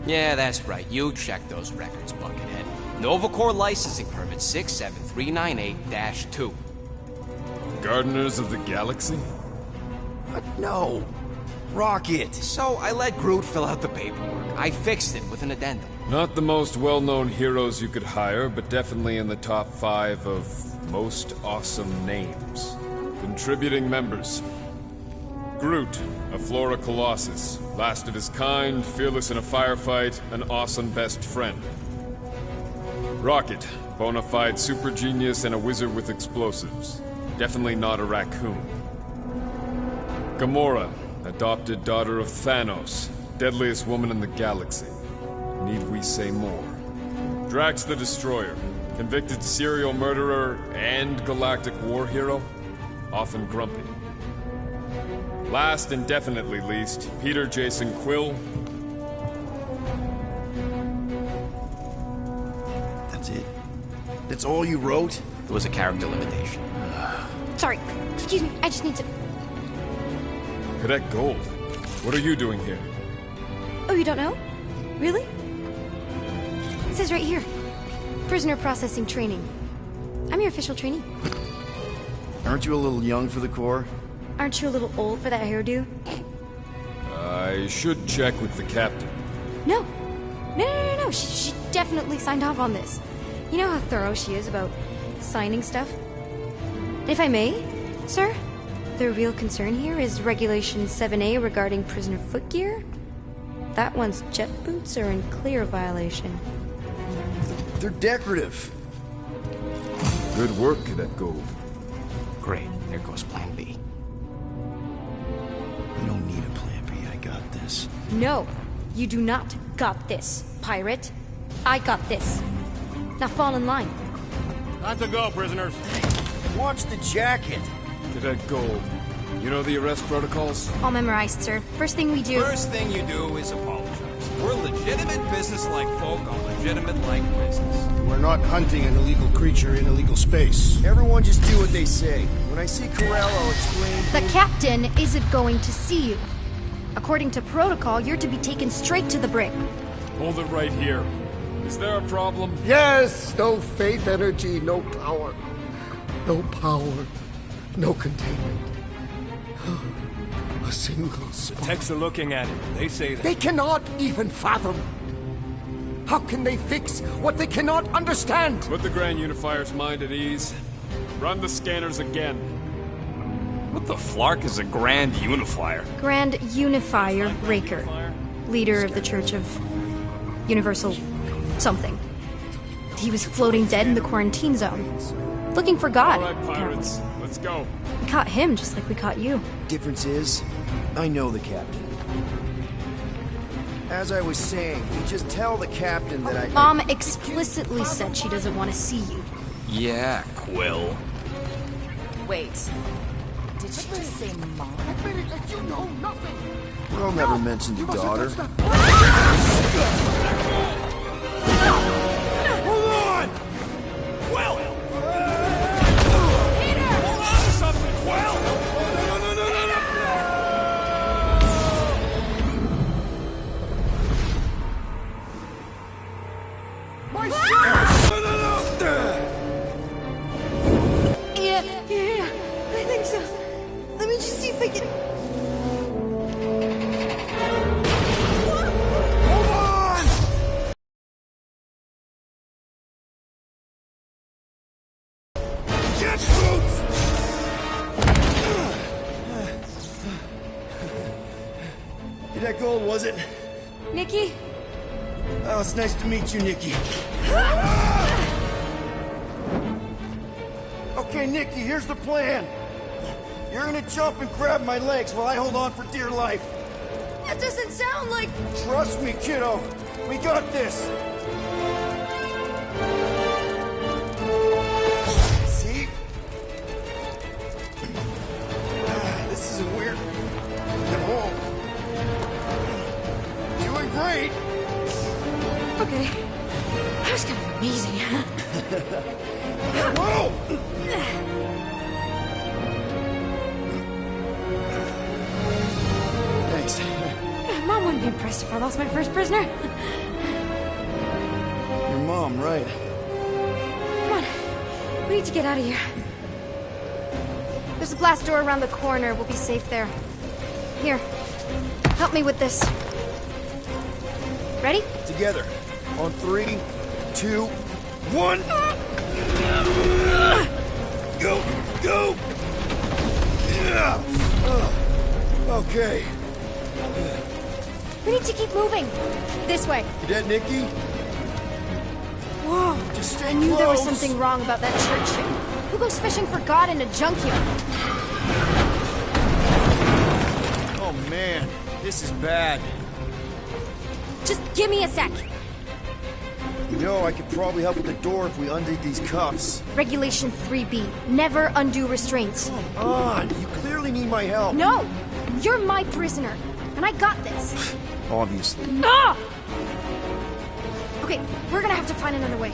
Yeah, that's right. You check those records, Buckethead. Novacore licensing permit 67398-2. Gardeners of the Galaxy? No. Rocket. So I let Groot fill out the paperwork. I fixed it with an addendum. Not the most well-known heroes you could hire, but definitely in the top 5 of most awesome names. Contributing members. Groot, a Flora Colossus. Last of his kind, fearless in a firefight, an awesome best friend. Rocket, bona fide super genius and a wizard with explosives. Definitely not a raccoon. Gamora, adopted daughter of Thanos, deadliest woman in the galaxy. Need we say more? Drax the Destroyer, convicted serial murderer and galactic war hero, often grumpy. Last and definitely least, Peter Jason Quill. That's it? That's all you wrote? There was a character limitation. Sorry, excuse me, I just need to... Cadet Gold, what are you doing here? Oh, you don't know? Really? It says right here. Prisoner processing training. I'm your official trainee. Aren't you a little young for the Corps? Aren't you a little old for that hairdo? I should check with the captain. No. No. She definitely signed off on this. You know how thorough she is about signing stuff? If I may, sir, the real concern here is Regulation 7A regarding prisoner footgear. That one's jet boots are in clear violation. They're decorative. Good work, Cadet Gold. Great. There goes Plan B. We don't need a plan B. I got this. No, you do not got this, pirate. I got this. Now fall in line. Time to go, prisoners. Watch the jacket. Cadet Gold, you know the arrest protocols? All memorized, sir. First thing we do... First thing you do is apologize. We're legitimate business-like folk on legitimate-like business. We're not hunting an illegal creature in illegal space. Everyone just do what they say. When I see Corral, I'll explain... The captain isn't going to see you. According to protocol, you're to be taken straight to the brig. Hold it right here. Is there a problem? Yes! No faith energy, no power. No power. No containment. A single spark. Techs are looking at it. They say that. They cannot even fathom. How can they fix what they cannot understand? Put the Grand Unifier's mind at ease. Run the scanners again. What the flark is a Grand Unifier? Grand Unifier Raker, leader of the Church of Universal something. He was floating dead in the quarantine zone, looking for God. All right, pirates. Let's go. We caught him just like we caught you. Difference is, I know the captain. As I was saying, you just tell the captain that I... Mom explicitly said she doesn't want to see you. Yeah, Quill. Wait. Did she just say mom? Admit it that you know nothing. I'll never mention the daughter. Hold on! Quill! Peter! Hold on to something, Quill! No! My shit! Yeah, I think so. Let me just see if I can... Hold on! Get boots! Cadet Gold, was it? Nikki? Oh, it's nice to meet you, Nikki. Okay, Nikki, here's the plan. You're gonna jump and grab my legs while I hold on for dear life. That doesn't sound like... Trust me, kiddo. We got this. See? This isn't weird at all. Doing great. Okay. That was kind of amazing. Whoa! Thanks. Mom, wouldn't be impressed if I lost my first prisoner. Your mom, right? Come on. We need to get out of here. There's a glass door around the corner. We'll be safe there. Here. Help me with this. Ready? Together. On 3, 2, 1. Go! Go! Yeah. Okay. We need to keep moving. This way. Cadet Nikki? Whoa. Just stay I knew there was close. something wrong about that church ship. Who goes fishing for God in a junkyard? Oh man, this is bad. Just give me a sec. You know, I could probably help with the door if we undid these cuffs. Regulation 3B. Never undo restraints. Come on, you clearly need my help. No! You're my prisoner. And I got this. Obviously. Ah! Okay, we're gonna have to find another way.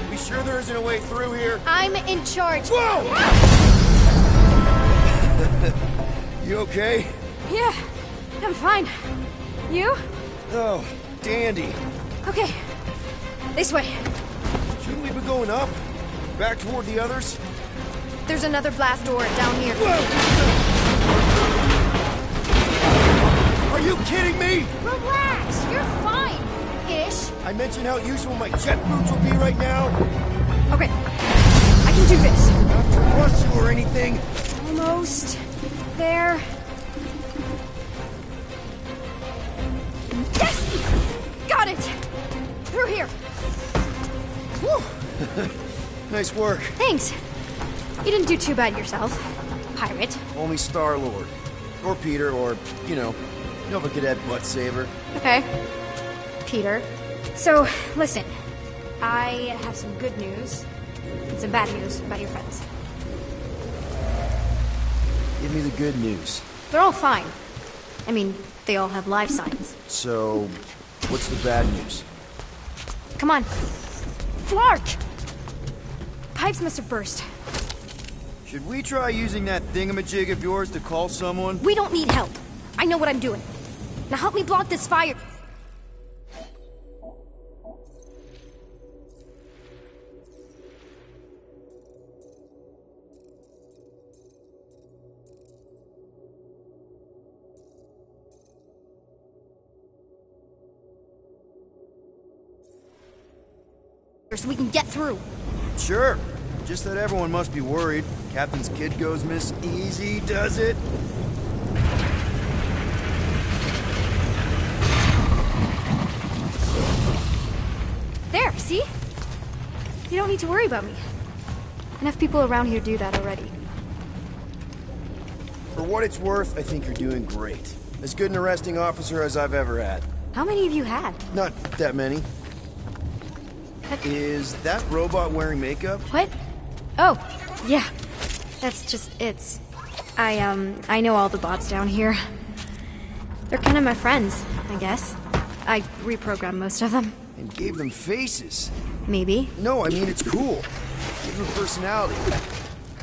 We sure there isn't a way through here? I'm in charge. Whoa! You okay? Yeah, I'm fine. You? Oh, dandy. Okay. This way. Shouldn't we be going up? Back toward the others? There's another blast door down here. Are you kidding me? Relax, you're fine. Ish. I mentioned how useful my jet boots will be right now. Okay, I can do this. Not to rush you or anything. Almost there. Yes! Got it! Through here. Whew. Nice work. Thanks. You didn't do too bad yourself, pirate. Only Star-Lord. Or Peter, or, you know a cadet butt saver. Okay. Peter. So, listen. I have some good news and some bad news about your friends. Give me the good news. They're all fine. I mean, they all have life signs. So, what's the bad news? Come on. Flark! Pipes must have burst. Should we try using that thingamajig of yours to call someone? We don't need help. I know what I'm doing. Now help me block this fire. So we can get through. Sure. Just that everyone must be worried. Captain's kid goes miss easy, does it? There, see? You don't need to worry about me. Enough people around here do that already. For what it's worth, I think you're doing great. As good an arresting officer as I've ever had. How many have you had? Not that many. Is that robot wearing makeup? What? Oh, yeah. That's just it's. I know all the bots down here. They're kind of my friends, I guess. I reprogrammed most of them. And gave them faces. Maybe. No, I mean it's cool. Give them personality.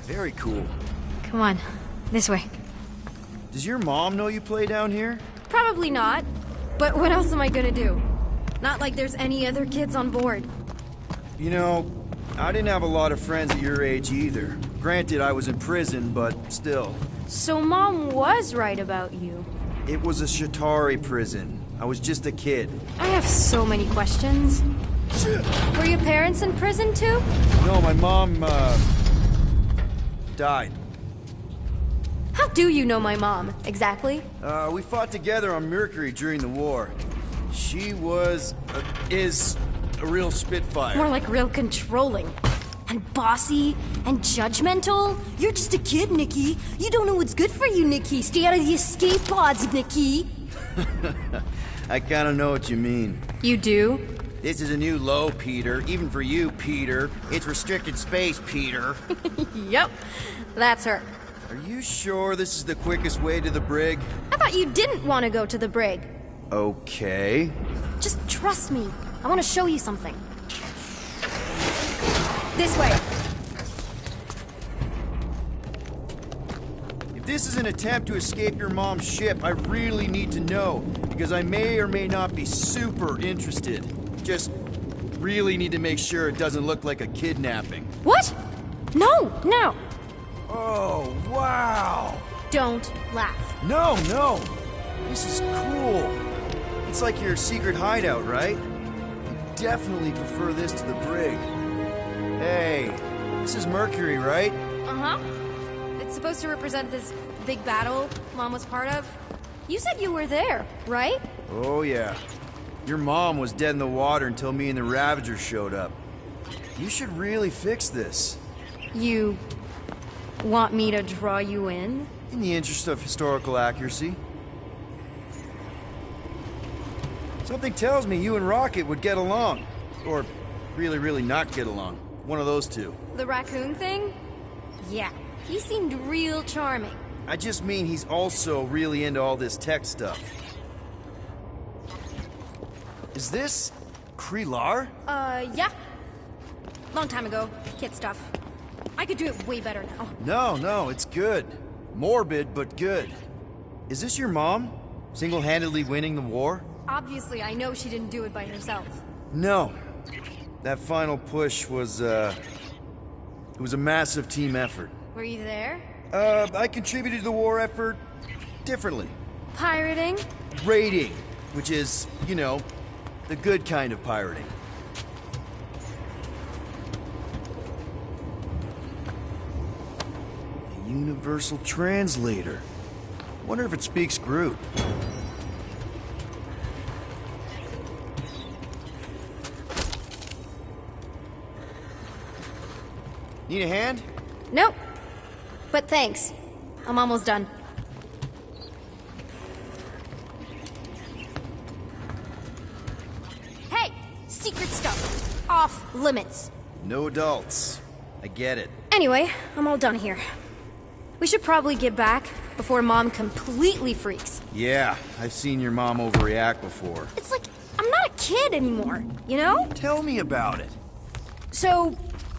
Very cool. Come on, this way. Does your mom know you play down here? Probably not. But what else am I gonna do? Not like there's any other kids on board. You know, I didn't have a lot of friends at your age either. Granted, I was in prison, but still. So Mom was right about you. It was a Shatari prison. I was just a kid. I have so many questions. Were your parents in prison too? No, my mom, died. How do you know my mom, exactly? We fought together on Mercury during the war. She was, is a real spitfire. More like real controlling. And bossy and judgmental. You're just a kid, Nikki. You don't know what's good for you, Nikki. Stay out of the escape pods, Nikki. I kinda know what you mean. You do? This is a new low, Peter. Even for you, Peter. It's restricted space, Peter. Yep, that's her. Are you sure this is the quickest way to the brig? I thought you didn't want to go to the brig. Okay. Just trust me. I want to show you something. This way. If this is an attempt to escape your mom's ship, I really need to know, because I may or may not be super interested. Just really need to make sure it doesn't look like a kidnapping. What? No, no. Oh, wow. Don't laugh. No, no. This is cool. It's like your secret hideout, right? You definitely prefer this to the brig. Hey, this is Mercury, right? Uh-huh. It's supposed to represent this big battle Mom was part of. You said you were there, right? Oh, yeah. Your mom was dead in the water until me and the Ravagers showed up. You should really fix this. You want me to draw you in? In the interest of historical accuracy. Something tells me you and Rocket would get along. Or really, really not get along. One of those two. The raccoon thing? Yeah, he seemed real charming. I just mean he's also really into all this tech stuff. Is this Krelar? Yeah. Long time ago. Kid stuff. I could do it way better now. No, no, it's good. Morbid, but good. Is this your mom? Single-handedly winning the war? Obviously, I know she didn't do it by herself. No. That final push was, it was a massive team effort. Were you there? I contributed to the war effort differently. Pirating? Raiding, which is, you know, the good kind of pirating. A universal translator. Wonder if it speaks Groot. Need a hand? Nope. But thanks. I'm almost done. Hey! Secret stuff. Off limits. No adults. I get it. Anyway, I'm all done here. We should probably get back before Mom completely freaks. Yeah, I've seen your mom overreact before. It's like, I'm not a kid anymore, you know? Tell me about it. So,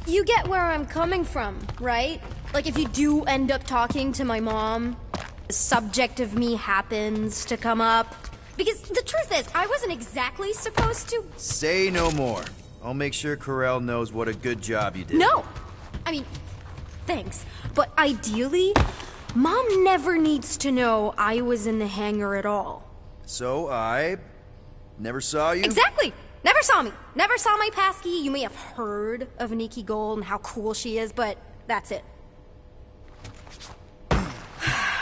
you get where I'm coming from, right? Like if you do end up talking to my mom, the subject of me happens to come up. Because the truth is, I wasn't exactly supposed to... Say no more. I'll make sure Corell knows what a good job you did. No! I mean, thanks. But ideally, Mom never needs to know I was in the hangar at all. So I never saw you? Exactly! Never saw me. Never saw my passkey. You may have heard of Nikki Gold and how cool she is, but that's it.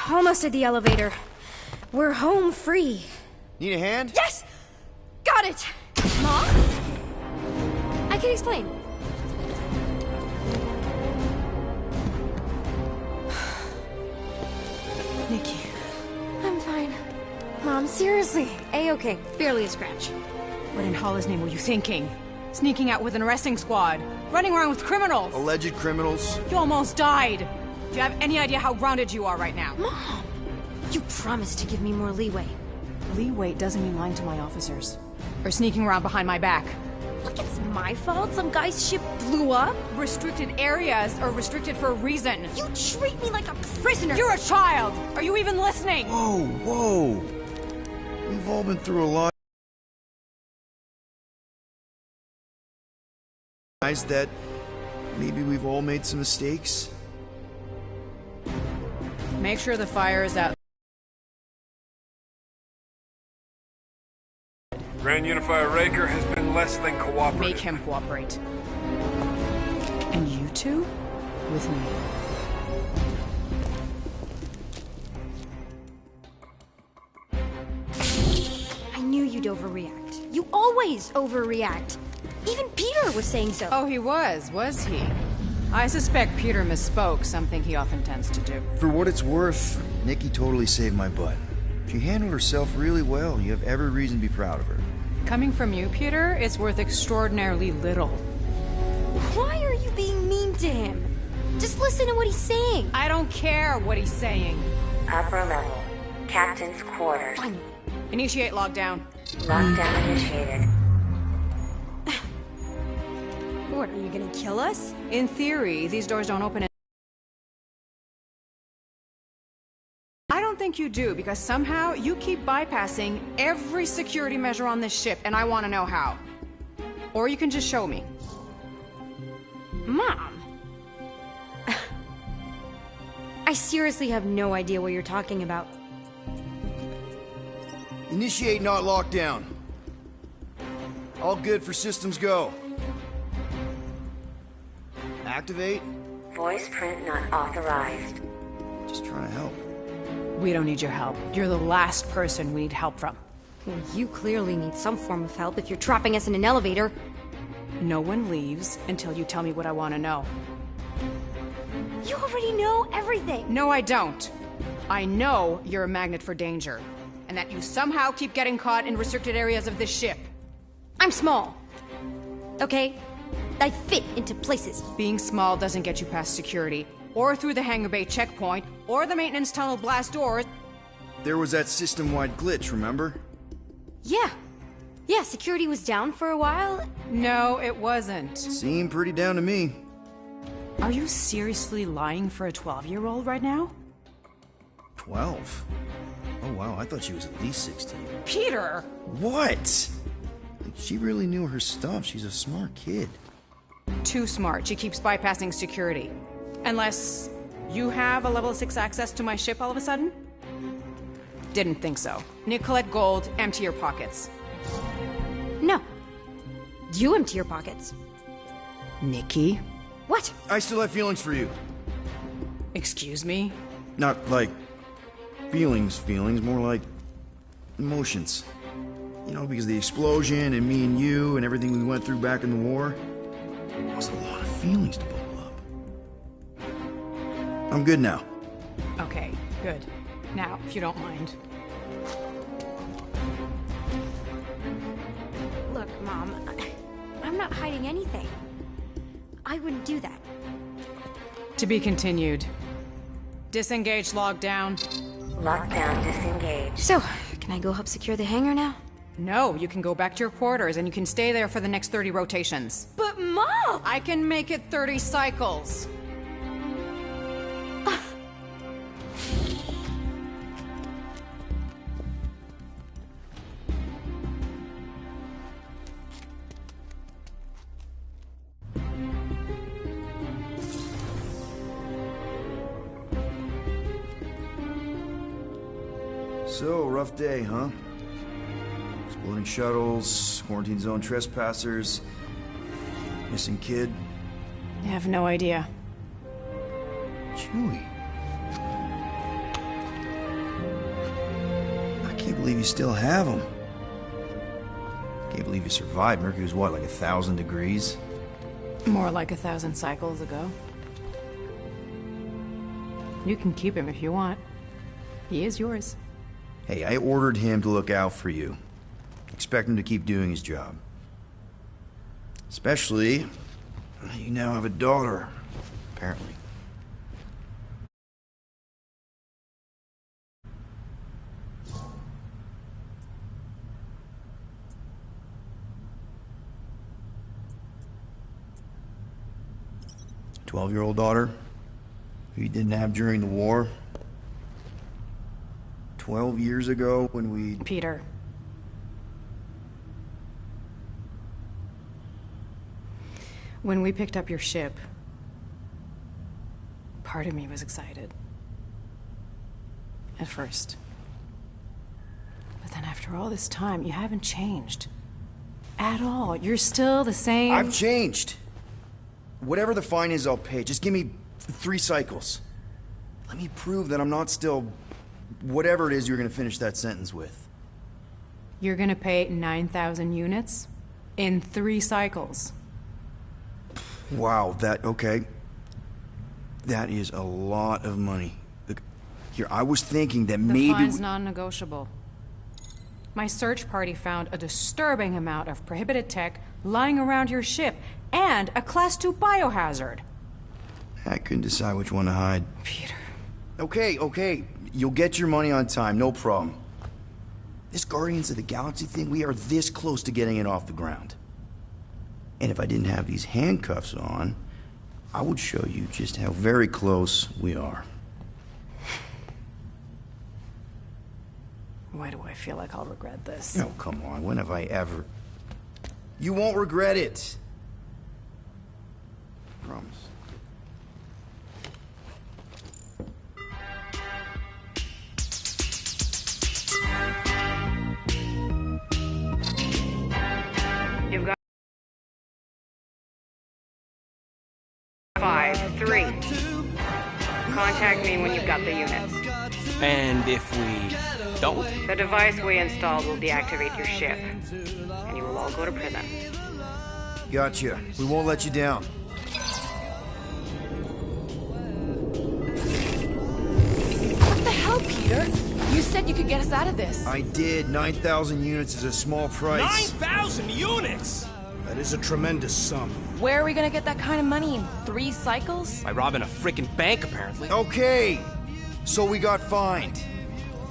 Almost at the elevator. We're home free. Need a hand? Yes! Got it! Mom? I can explain. Nikki. I'm fine. Mom, seriously. A-okay. Barely a scratch. What in Hollis' name were you thinking? Sneaking out with an arresting squad? Running around with criminals? Alleged criminals? You almost died! Do you have any idea how grounded you are right now? Mom! You promised to give me more leeway. Leeway doesn't mean lying to my officers. Or sneaking around behind my back. Look, it's my fault some guy's ship blew up. Restricted areas are restricted for a reason. You treat me like a prisoner. You're a child! Are you even listening? Whoa, whoa. We've all been through a lot. That maybe we've all made some mistakes. Make sure the fire is out. Grand Unifier Raker has been less than cooperative. Make him cooperate. And you two? With me. I knew you'd overreact. You always overreact. Even Peter was saying so. Oh, he was he? I suspect Peter misspoke, something he often tends to do. For what it's worth, Nikki totally saved my butt. She handled herself really well. You have every reason to be proud of her. Coming from you, Peter, it's worth extraordinarily little. Why are you being mean to him? Just listen to what he's saying. I don't care what he's saying. Upper level. Captain's quarters. Finally. Initiate lockdown. Lockdown initiated. What, are you gonna kill us? In theory, these doors don't open think you do, because somehow you keep bypassing every security measure on this ship, and I want to know how. Or you can just show me. Mom! I seriously have no idea what you're talking about. Initiate not lockdown. All good for systems go. Activate. Voice print not authorized. Just trying to help. We don't need your help. You're the last person we need help from. Well, you clearly need some form of help if you're trapping us in an elevator. No one leaves until you tell me what I want to know. You already know everything! No, I don't. I know you're a magnet for danger, and that you somehow keep getting caught in restricted areas of this ship. I'm small. Okay? I fit into places. Being small doesn't get you past security, or through the hangar bay checkpoint, or the maintenance tunnel blast doors. There was that system-wide glitch, remember? Yeah. Yeah, security was down for a while. No, it wasn't. Seemed pretty down to me. Are you seriously lying for a 12-year-old right now? 12? Oh wow, I thought she was at least 16. Peter! What? Like, she really knew her stuff. She's a smart kid. Too smart. She keeps bypassing security. Unless you have a level 6 access to my ship all of a sudden? Didn't think so. Nicolette Gold, empty your pockets. No. You empty your pockets. Nikki? What? I still have feelings for you. Excuse me? Not like feelings, more like emotions. You know, because the explosion and me and you and everything we went through back in the war, it was a lot of feelings to bubble up. I'm good now. Okay, good. Now, if you don't mind. Look, Mom, I'm not hiding anything. I wouldn't do that. To be continued. Disengage lockdown. Lockdown disengaged. So, can I go help secure the hangar now? No, you can go back to your quarters and you can stay there for the next 30 rotations. But Mom! I can make it 30 cycles. So, rough day, huh? Exploding shuttles, quarantine zone trespassers, missing kid. I have no idea. Chewie. I can't believe you still have him. Can't believe you survived. Mercury was what, like 1,000 degrees? More like 1,000 cycles ago. You can keep him if you want. He is yours. Hey, I ordered him to look out for you. Expect him to keep doing his job. Especially, you now have a daughter, apparently. A 12-year-old daughter who you didn't have during the war. 12 years ago when we... Peter. When we picked up your ship, part of me was excited. At first. But then after all this time, you haven't changed. At all. You're still the same... I've changed. Whatever the fine is, I'll pay. Just give me 3 cycles. Let me prove that I'm not still... whatever it is you're gonna finish that sentence with. You're gonna pay 9,000 units? In 3 cycles. Wow, okay. That is a lot of money. Look, here, I was thinking that maybe... The fine's non-negotiable. My search party found a disturbing amount of prohibited tech lying around your ship, and a Class 2 biohazard. I couldn't decide which one to hide. Peter. Okay. You'll get your money on time, no problem. This Guardians of the Galaxy thing, we are this close to getting it off the ground. And if I didn't have these handcuffs on, I would show you just how very close we are. Why do I feel like I'll regret this? Oh, come on. When have I ever... You won't regret it. Promise. You've got 5-3. Contact me when you've got the units. And if we don't? The device we installed will deactivate your ship, and you will all go to prison. Gotcha. We won't let you down. What the hell, Peter? You said you could get us out of this. I did. 9,000 units is a small price. 9,000 units! That is a tremendous sum. Where are we gonna get that kind of money in 3 cycles? By robbing a freaking bank, apparently. Okay. So we got fined.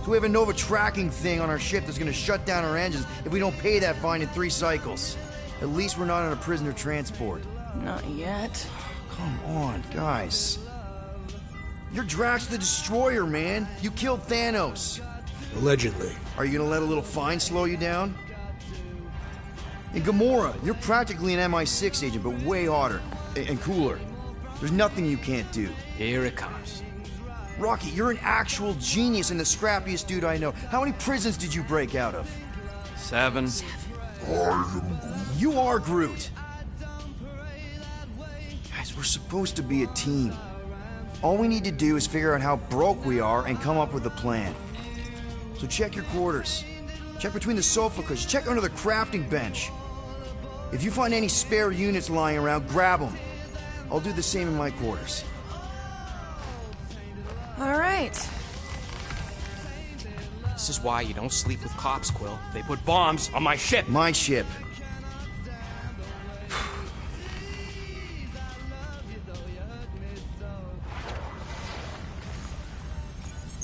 So we have a Nova tracking thing on our ship that's gonna shut down our engines if we don't pay that fine in 3 cycles. At least we're not on a prisoner transport. Not yet. Come on, guys. You're Drax the Destroyer, man. You killed Thanos. Allegedly. Are you gonna let a little fine slow you down? And Gamora, you're practically an MI6 agent, but way hotter and cooler. There's nothing you can't do. Here it comes. Rocky, you're an actual genius and the scrappiest dude I know. How many prisons did you break out of? 7. You are Groot. Guys, we're supposed to be a team. All we need to do is figure out how broke we are and come up with a plan. So check your quarters. Check between the sofa cushions. Check under the crafting bench. If you find any spare units lying around, grab them. I'll do the same in my quarters. All right. This is why you don't sleep with cops, Quill. They put bombs on my ship. My ship.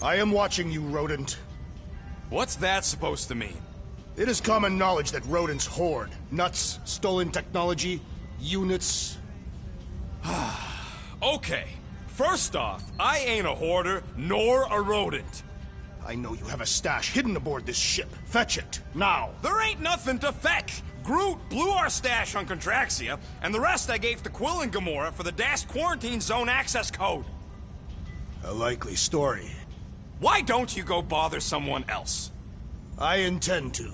I am watching you, rodent. What's that supposed to mean? It is common knowledge that rodents hoard nuts, stolen technology, units. Okay. First off, I ain't a hoarder nor a rodent. I know you have a stash hidden aboard this ship. Fetch it, now. There ain't nothing to fetch. Groot blew our stash on Contraxia, and the rest I gave to Quill and Gamora for the DAS quarantine zone access code. A likely story. Why don't you go bother someone else? I intend to.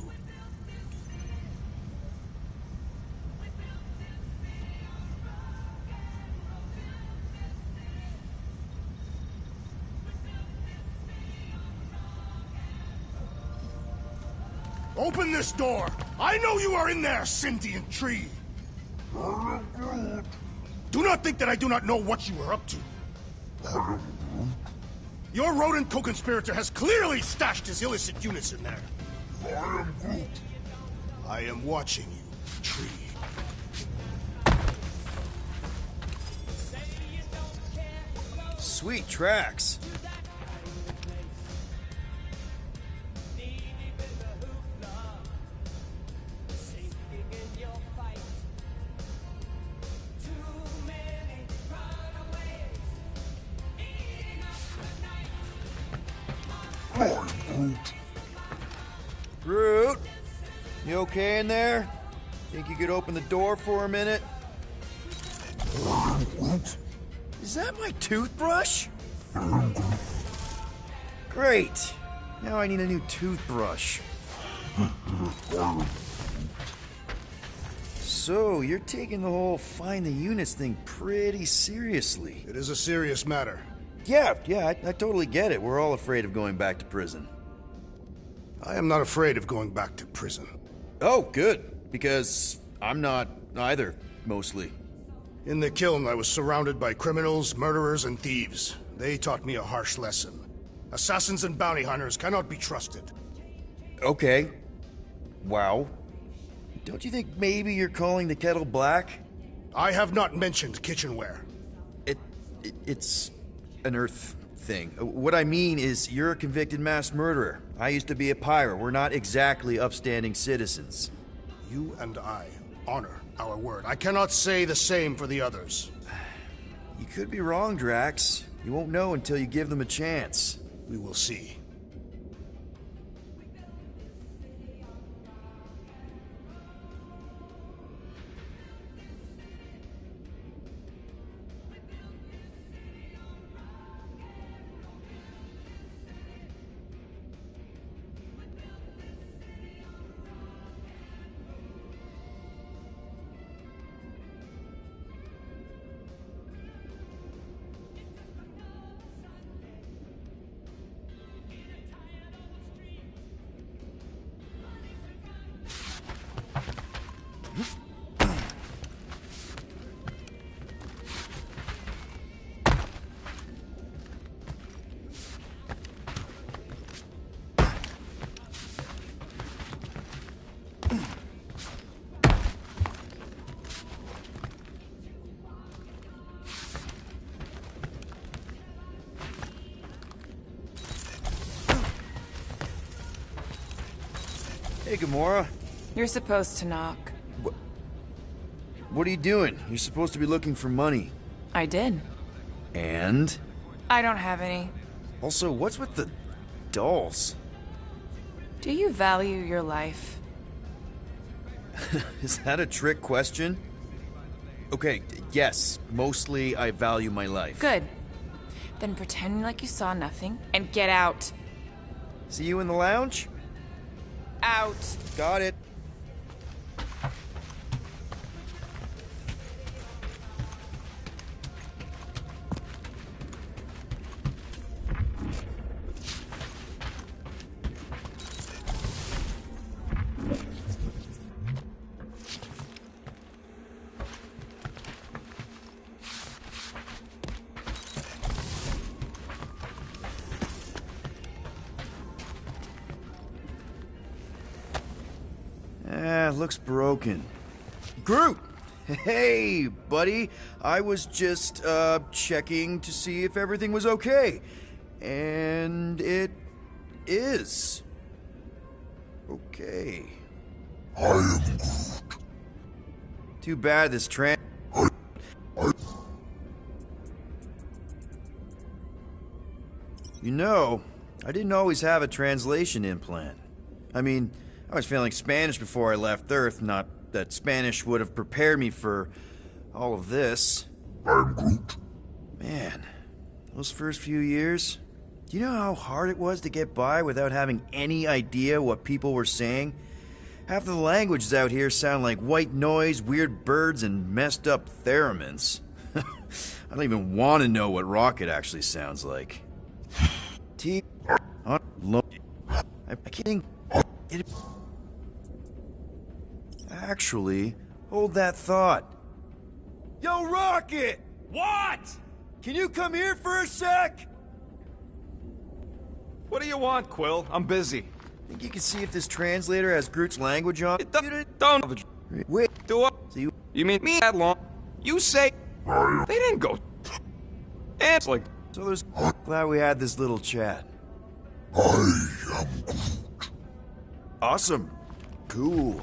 Open this door! I know you are in there, sentient tree! Do not think that I do not know what you are up to. Your rodent co-conspirator has clearly stashed his illicit units in there. I am watching you, tree. Sweet tracks. Groot, you okay in there? Think you could open the door for a minute? Is that my toothbrush? Great. Now I need a new toothbrush. So, you're taking the whole find the units thing pretty seriously. It is a serious matter. Yeah, I totally get it. We're all afraid of going back to prison. I am not afraid of going back to prison. Oh, good. Because I'm not either, mostly. In the kiln, I was surrounded by criminals, murderers, and thieves. They taught me a harsh lesson. Assassins and bounty hunters cannot be trusted. Okay. Wow. Don't you think maybe you're calling the kettle black? I have not mentioned kitchenware. It's an Earth thing. What I mean is, you're a convicted mass murderer. I used to be a pirate. We're not exactly upstanding citizens. You and I honor our word. I cannot say the same for the others. You could be wrong, Drax. You won't know until you give them a chance. We will see. Hey, Gamora. You're supposed to knock. What are you doing? You're supposed to be looking for money. I did. And? I don't have any. Also, what's with the dolls? Do you value your life? Is that a trick question? Okay, yes, mostly I value my life. Good. Then pretend like you saw nothing and get out. See you in the lounge? Out. Got it. Looks broken. Groot! Hey, buddy. I was just, checking to see if everything was okay. And it is. Okay. I am Groot. Too bad this You know, I didn't always have a translation implant. I mean, I was feeling Spanish before I left Earth, not that Spanish would have prepared me for all of this. I'm Groot. Man, those first few years, do you know how hard it was to get by without having any idea what people were saying? Half of the languages out here sound like white noise, weird birds, and messed up theremins. I don't even want to know what Rocket actually sounds like. I'm kidding. Actually, hold that thought. Yo, Rocket! What? Can you come here for a sec? What do you want, Quill? I'm busy. Think you can see if this translator has Groot's language on it? Don't. Wait. Do I? So You mean me that long? You say they didn't go. And it's like. So there's. Glad we had this little chat. I am Groot. Awesome. Cool.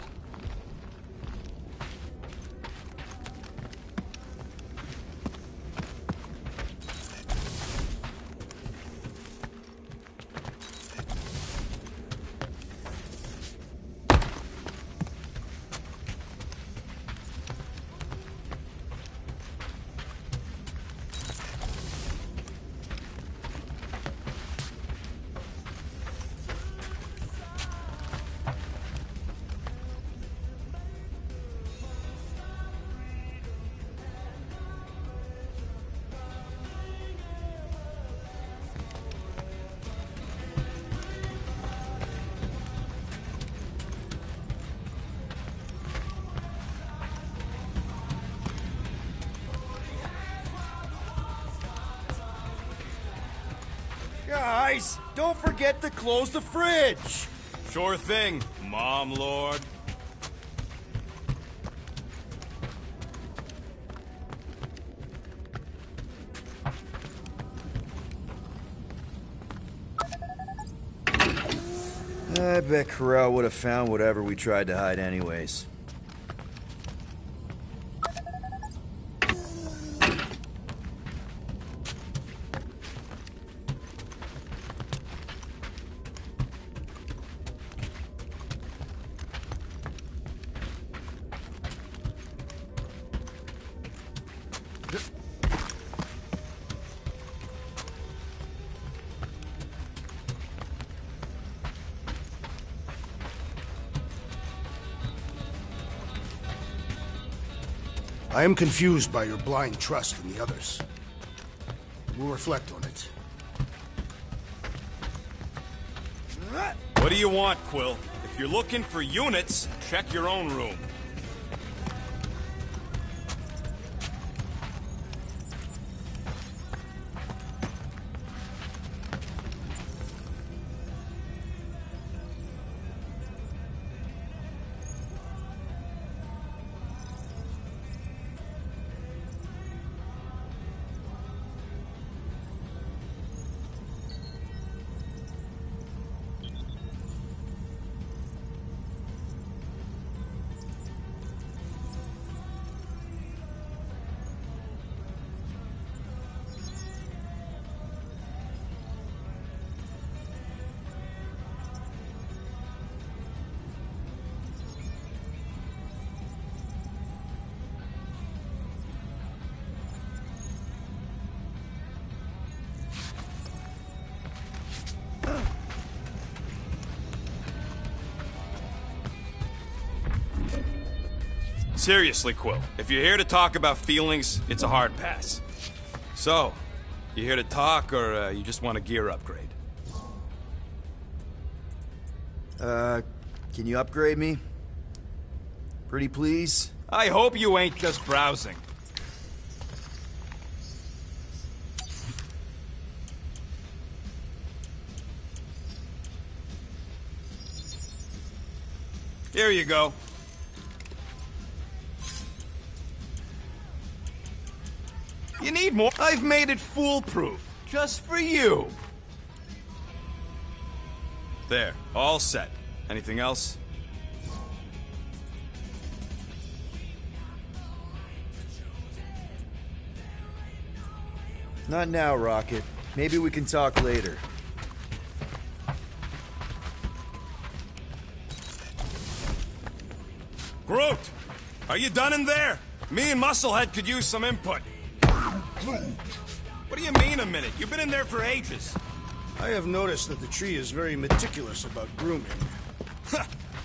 Guys, don't forget to close the fridge! Sure thing, Mom Lord. I bet Corral would have found whatever we tried to hide anyways. I am confused by your blind trust in the others. We'll reflect on it. What do you want, Quill? If you're looking for units, check your own room. Seriously, Quill, if you're here to talk about feelings, it's a hard pass. So, you here to talk, or you just want a gear upgrade? Can you upgrade me? Pretty please? I hope you ain't just browsing. Here you go. You need more? I've made it foolproof, just for you. There, all set. Anything else? Not now, Rocket. Maybe we can talk later. Groot! Are you done in there? Me and Musclehead could use some input. What do you mean a minute? You've been in there for ages. I have noticed that the tree is very meticulous about grooming.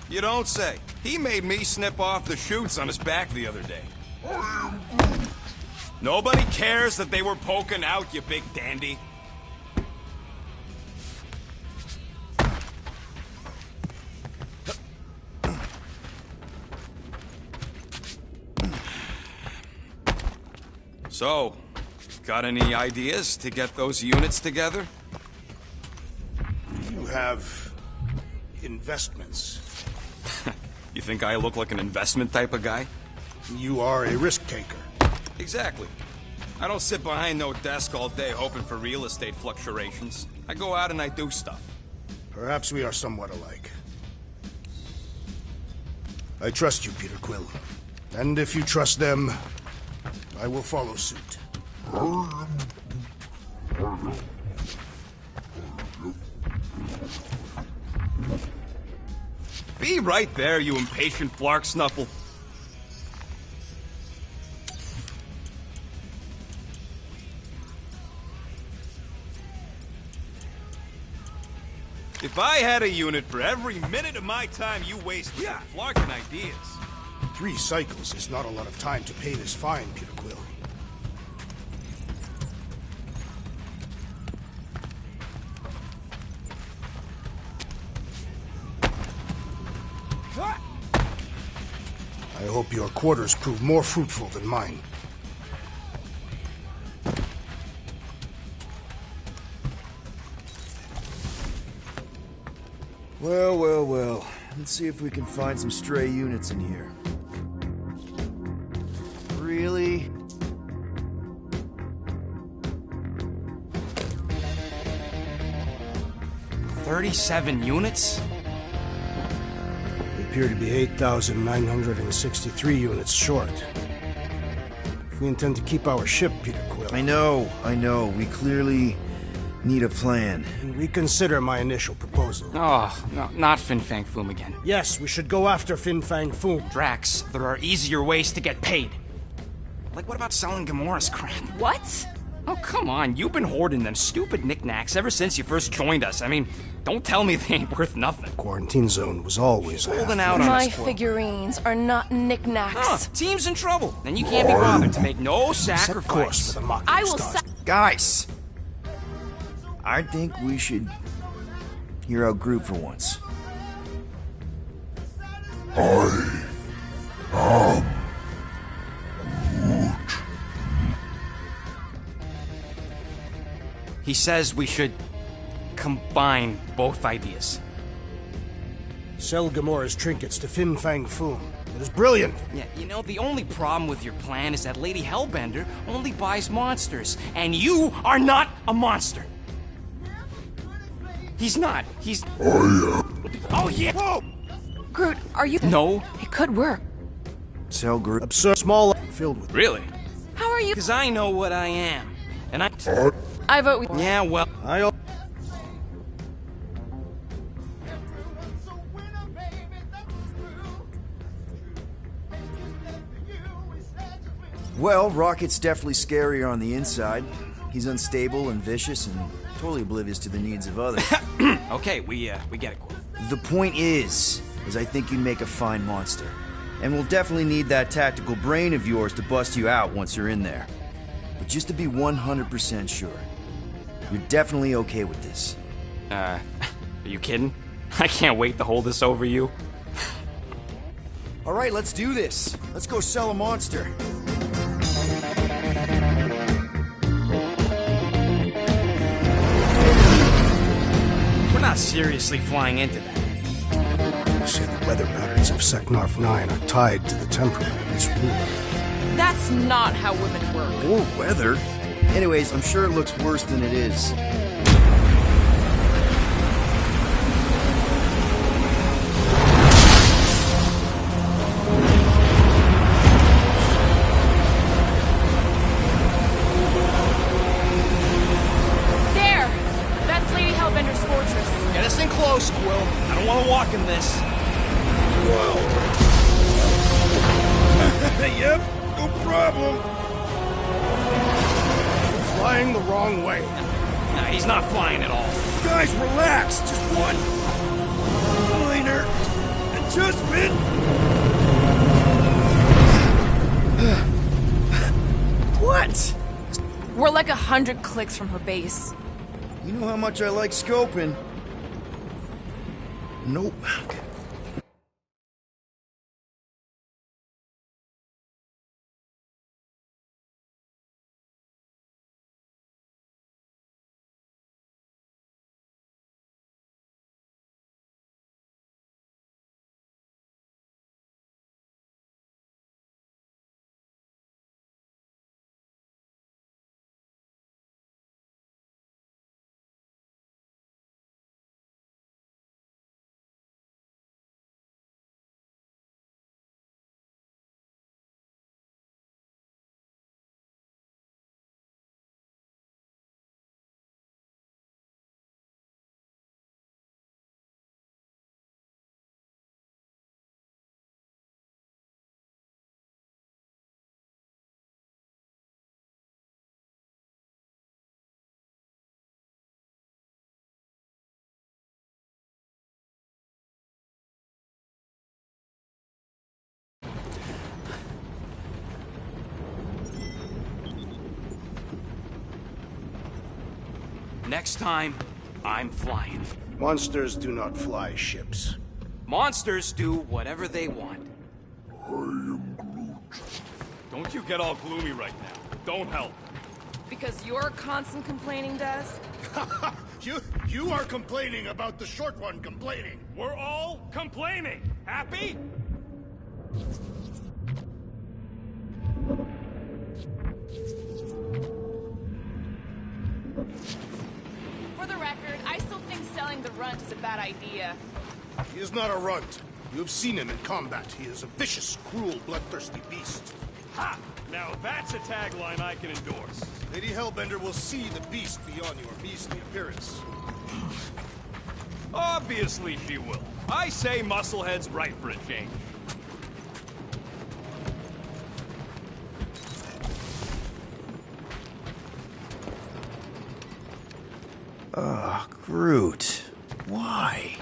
You don't say. He made me snip off the shoots on his back the other day. Nobody cares that they were poking out, you big dandy. So, got any ideas to get those units together? You have investments. You think I look like an investment type of guy? You are a risk taker. Exactly. I don't sit behind no desk all day hoping for real estate fluctuations. I go out and I do stuff. Perhaps we are somewhat alike. I trust you, Peter Quill. And if you trust them, I will follow suit. Be right there, you impatient flark snuffle. If I had a unit for every minute of my time you waste with flarking ideas. 3 cycles is not a lot of time to pay this fine, Peter Quill. I hope your quarters prove more fruitful than mine. Well, well, well. Let's see if we can find some stray units in here. Really? $37 units? We appear to be 8,963 units short. If we intend to keep our ship, Peter Quill... I know. We clearly need a plan. And reconsider my initial proposal. Oh, no, not Fin Fang Foom again. Yes, we should go after Fin Fang Foom. Drax, there are easier ways to get paid. Like, what about selling Gamora's crap? What? Oh, come on. You've been hoarding them stupid knickknacks ever since you first joined us. I mean, don't tell me they ain't worth nothing. Quarantine zone was always holding out on My us. figurines are not knickknacks. Team's in trouble, and you can't be bothered to make no sacrifice. I will Guys! I think we should hear out Groot for once. I am Groot. He says we should combine both ideas. Sell Gamora's trinkets to Fin Fang Foom. It is brilliant. Yeah, you know, the only problem with your plan is that Lady Hellbender only buys monsters, and you are not a monster. He's not. He's... Oh, yeah! Whoa! Groot, are you... No. It could work. Sell Groot. Absurd, small, filled with... Really? How are you... Because I know what I am. And I... I vote with... Yeah, well... Well, Rocket's definitely scarier on the inside. He's unstable and vicious and totally oblivious to the needs of others. Okay, we get it, Quill. The point is I think you'd make a fine monster. And we'll definitely need that tactical brain of yours to bust you out once you're in there. But just to be 100% sure, you're definitely okay with this. Are you kidding? I can't wait to hold this over you. All right, let's do this. Let's go sell a monster. We're not seriously flying into that. They say the weather patterns of Seknarf 9 are tied to the temperament of its ruler. That's not how women work. Or weather. Anyways, I'm sure it looks worse than it is. Get us in close, Quill. I don't want to walk in this. Whoa. Yep, no problem. You're flying the wrong way. Nah, he's not flying at all. Guys, relax. Just one minor adjustment. What? We're like 100 clicks from her base. You know how much I like scoping. Nope. Next time, I'm flying. Monsters do not fly ships. Monsters do whatever they want. I am Groot. Don't you get all gloomy right now. Don't help. Because you're constant complaining, Des? You are complaining about the short one complaining. We're all complaining. Happy? For the record, I still think selling the runt is a bad idea. He is not a runt. You have seen him in combat. He is a vicious, cruel, bloodthirsty beast. Ha! Now that's a tagline I can endorse. Lady Hellbender will see the beast beyond your measly appearance. Obviously she will. I say Musclehead's right for a change. Ugh, Groot. Why?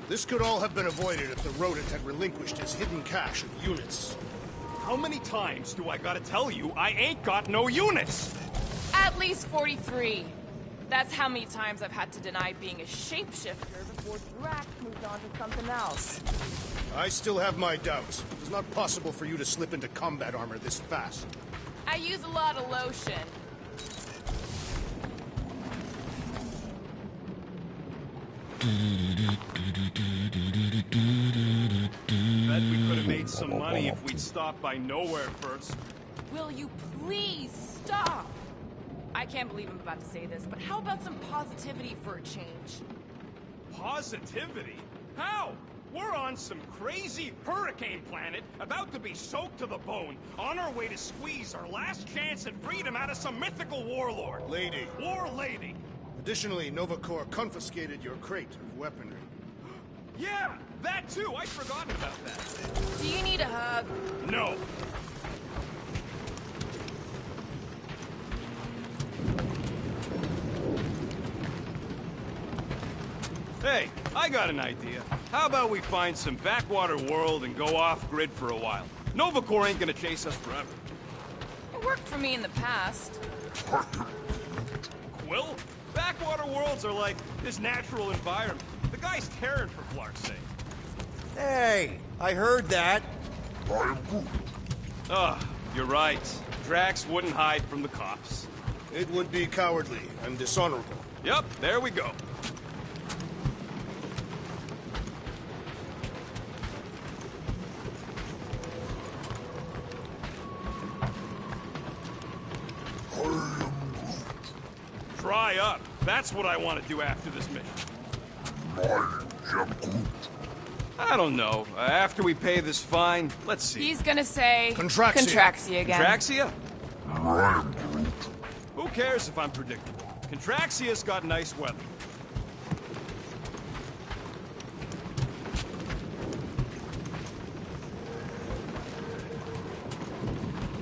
This could all have been avoided if the rodent had relinquished his hidden cache of units. How many times do I gotta tell you I ain't got no units? At least 43. That's how many times I've had to deny being a shapeshifter before Drax moved on to something else. I still have my doubts. It is not possible for you to slip into combat armor this fast. I use a lot of lotion. Bet we could have made some money if we'd stopped by Nowhere first. Will you please stop? I can't believe I'm about to say this, but how about some positivity for a change? Positivity? How? We're on some crazy hurricane planet, about to be soaked to the bone, on our way to squeeze our last chance at freedom out of some mythical warlord. Lady. War lady. Additionally, Nova Corps confiscated your crate of weaponry. Yeah, that too. I'd forgotten about that. Do you need a hug? No. Hey, I got an idea. How about we find some backwater world and go off-grid for a while? Novacore ain't gonna chase us forever. It worked for me in the past. Quill? Backwater worlds are like this natural environment. The guy's tearing for Flark's sake. Hey, I heard that. You're right. Drax wouldn't hide from the cops. It would be cowardly and dishonorable. Yep, there we go. Dry up. That's what I want to do after this mission. I don't know. After we pay this fine, let's see. He's gonna say... Contraxia. Contraxia again. Contraxia? Who cares if I'm predictable? Contraxia's got nice weather.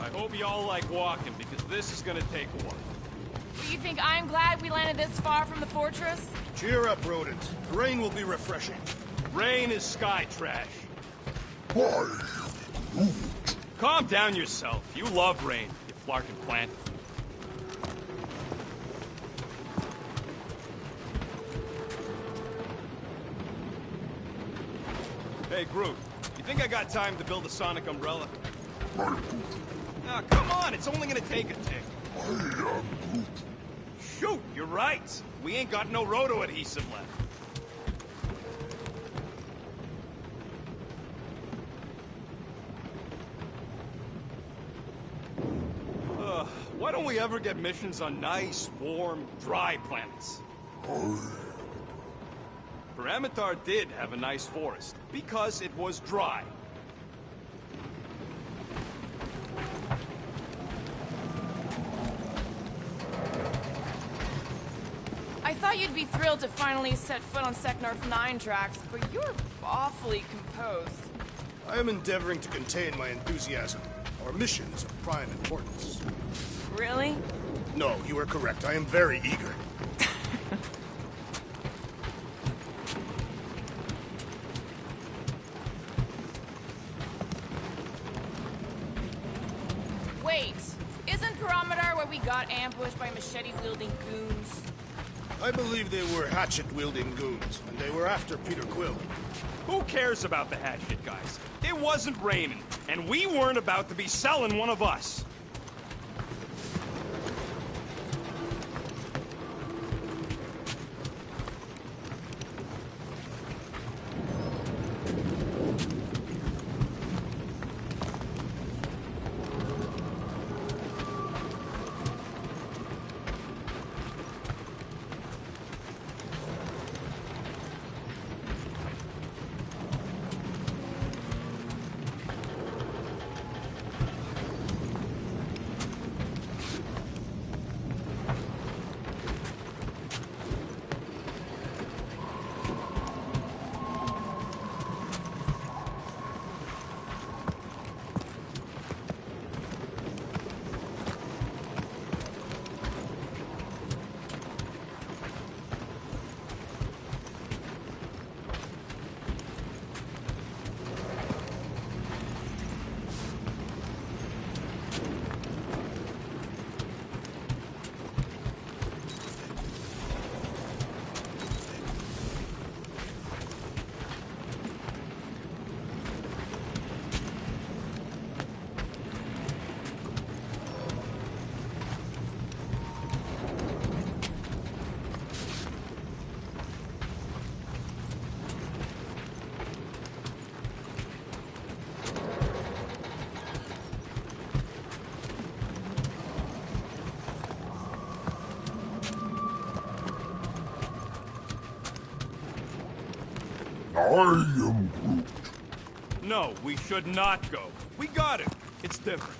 I hope y'all like walking, because this is gonna take a while. Do you think I'm glad we landed this far from the fortress? Cheer up, rodent. The rain will be refreshing. Rain is sky trash. Calm down yourself. You love rain, you flarkin' plant. Hey, Groot. You think I got time to build a sonic umbrella? Now, come on. It's only gonna take a tick. Shoot, you're right. We ain't got no roto-adhesive left. Why don't we ever get missions on nice, warm, dry planets? Parametar did have a nice forest, because it was dry. I thought you'd be thrilled to finally set foot on Seknarf 9 tracks, but you're awfully composed. I am endeavoring to contain my enthusiasm. Our mission is of prime importance. Really? No, you are correct. I am very eager. Wait, isn't Parameter where we got ambushed by machete-wielding goons? I believe they were hatchet-wielding goons, and they were after Peter Quill. Who cares about the hatchet, guys? It wasn't raining, and we weren't about to be selling one of us. I am Groot. No, we should not go. We got it. It's different.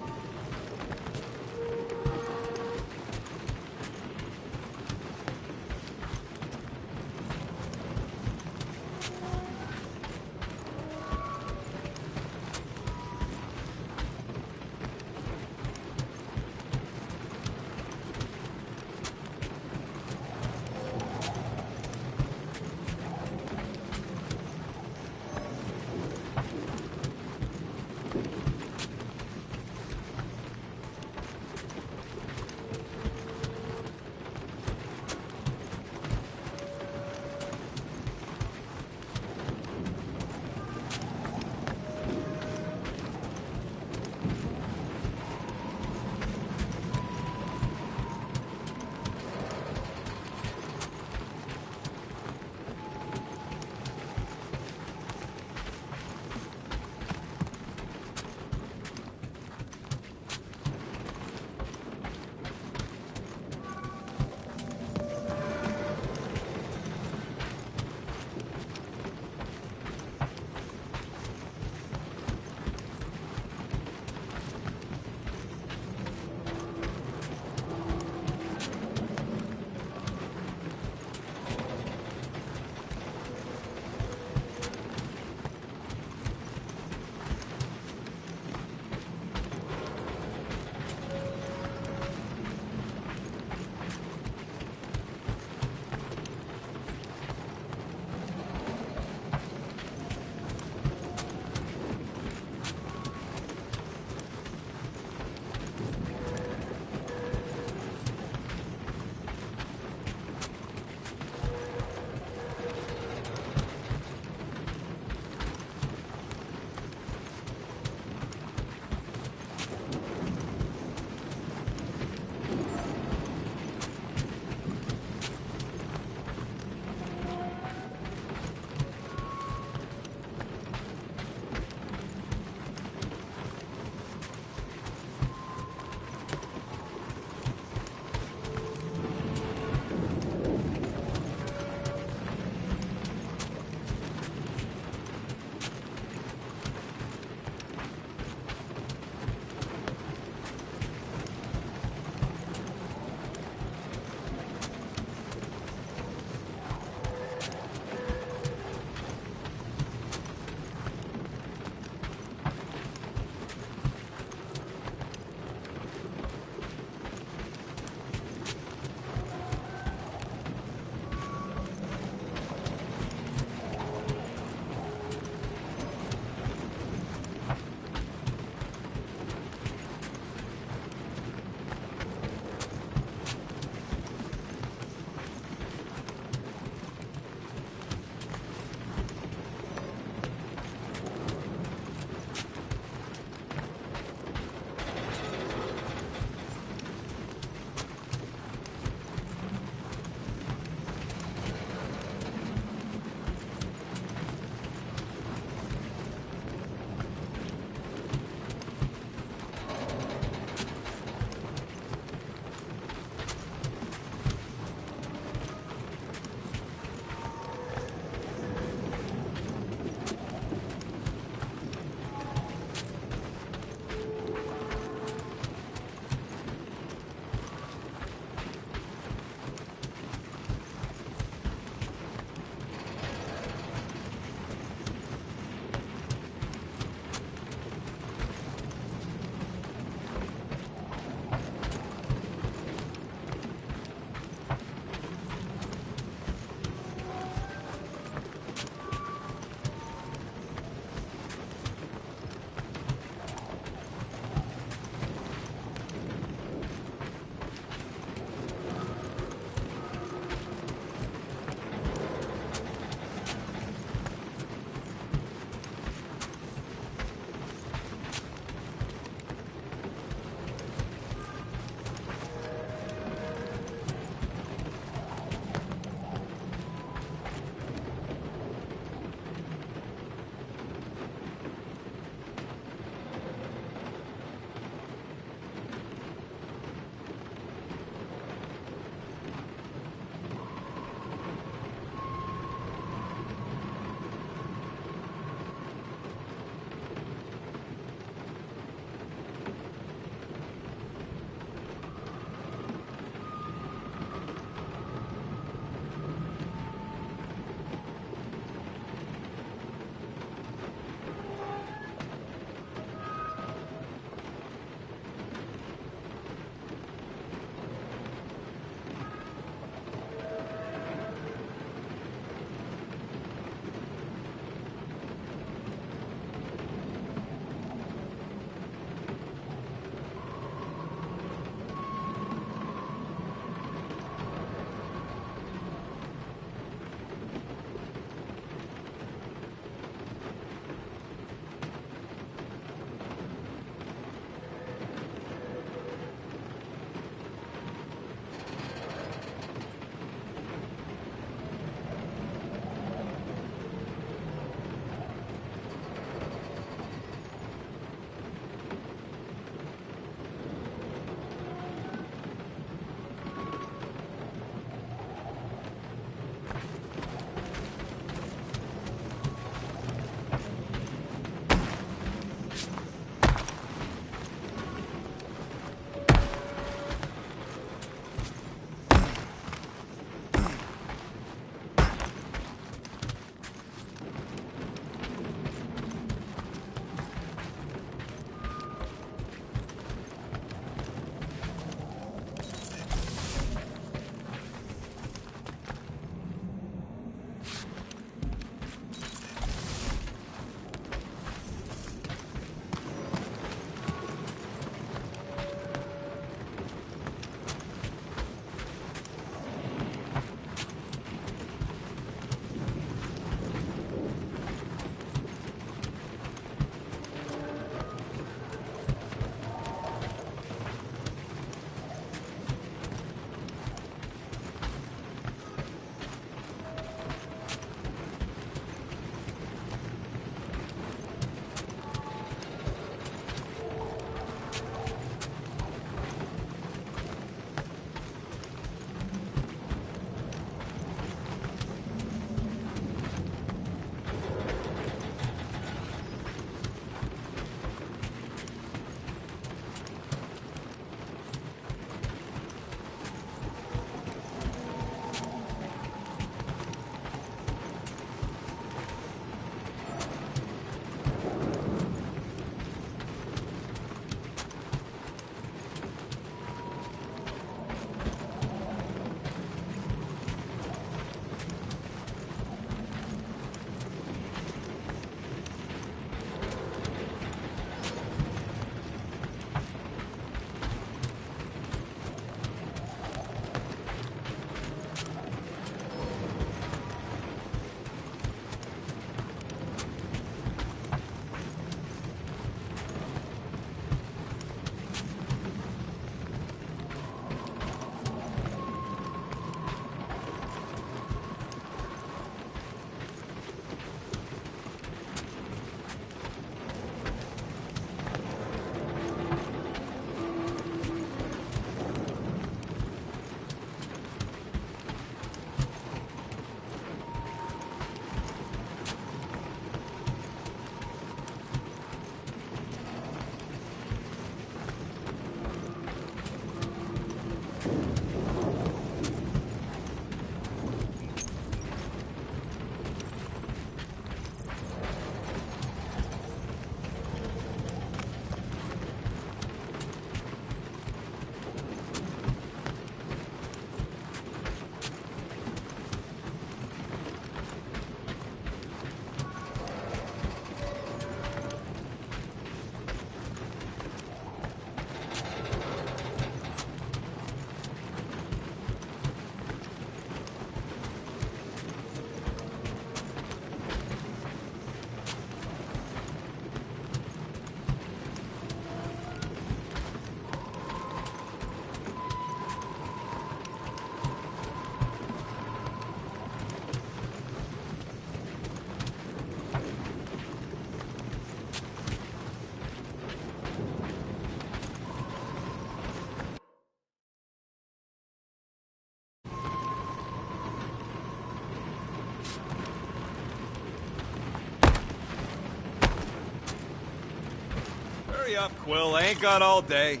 Hurry up, Quill. I ain't got all day.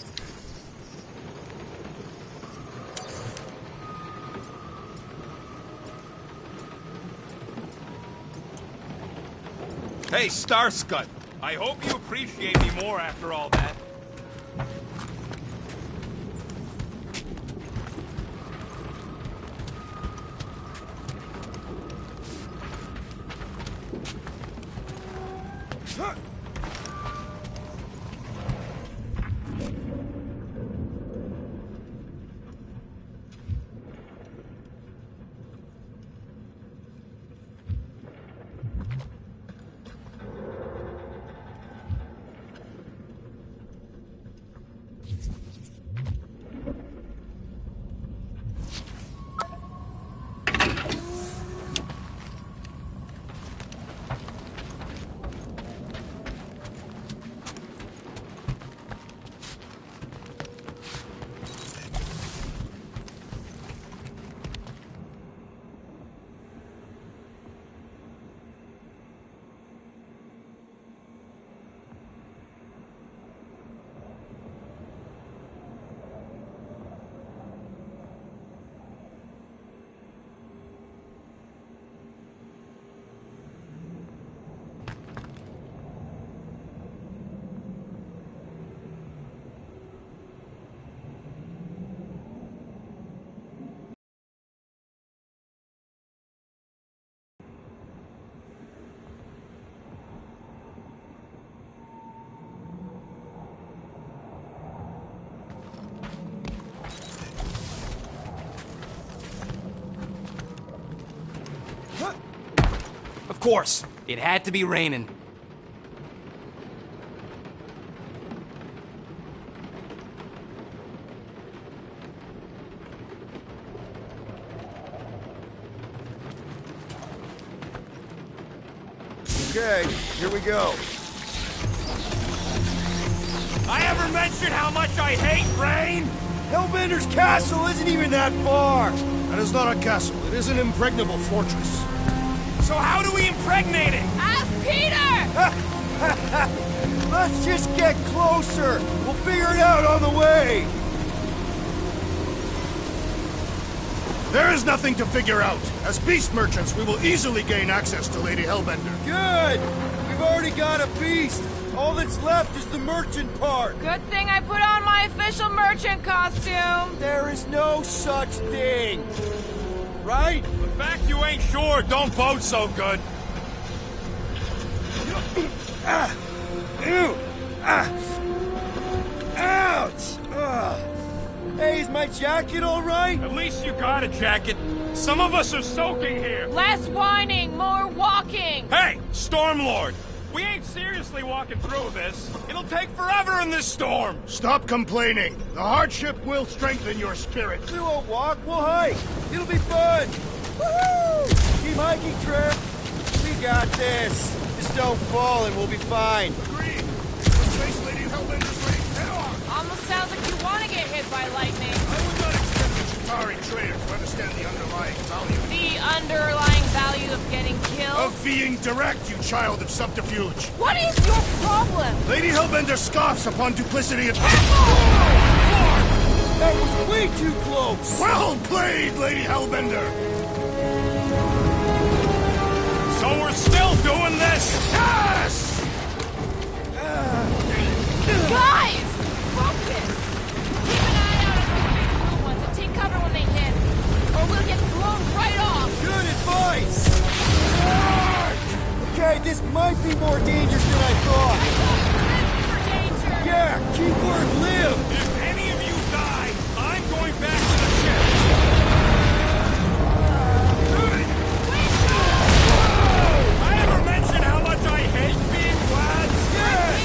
Hey, Starscut. I hope you appreciate me more after all that. Of course, it had to be raining. Okay, here we go. I ever mentioned how much I hate rain? Hellbender's castle isn't even that far! That is not a castle. It is an impregnable fortress. So how do we impregnate it? Ask Peter! Let's just get closer! We'll figure it out on the way! There is nothing to figure out. As beast merchants, we will easily gain access to Lady Hellbender. Good! We've already got a beast! All that's left is the merchant part! Good thing I put on my official merchant costume! There is no such thing! Right? The fact you ain't sure don't bode so good. Ew! Ouch! Hey, is my jacket all right? At least you got a jacket. Some of us are soaking here. Less whining, more walking! Hey, Stormlord! We ain't seriously walking through this. It'll take forever in this storm. Stop complaining. The hardship will strengthen your spirit. We won't walk, we'll hike. It'll be fun. Woohoo! Keep hiking, Trev. We got this. Just don't fall and we'll be fine. Agreed. Let's face Lady Hellbender's rage head on. Almost sounds like you want to get hit by lightning. I would not expect the Chitauri trader to understand the underlying value. The underlying value of getting killed? Of being direct, you child of subterfuge. What is your problem? Lady Hellbender scoffs upon duplicity and... That was way too close! Well played, Lady Hellbender! So we're still doing this? Yes! Guys! Focus! Keep an eye out on the blue ones and take cover when they hit. Or we'll get blown right off! Good advice! Okay, this might be more dangerous than I thought. Live for danger! Yeah, keyword live! If any of you die, I'm going back to the ship. I ever mentioned how much I hate being glad? Yes!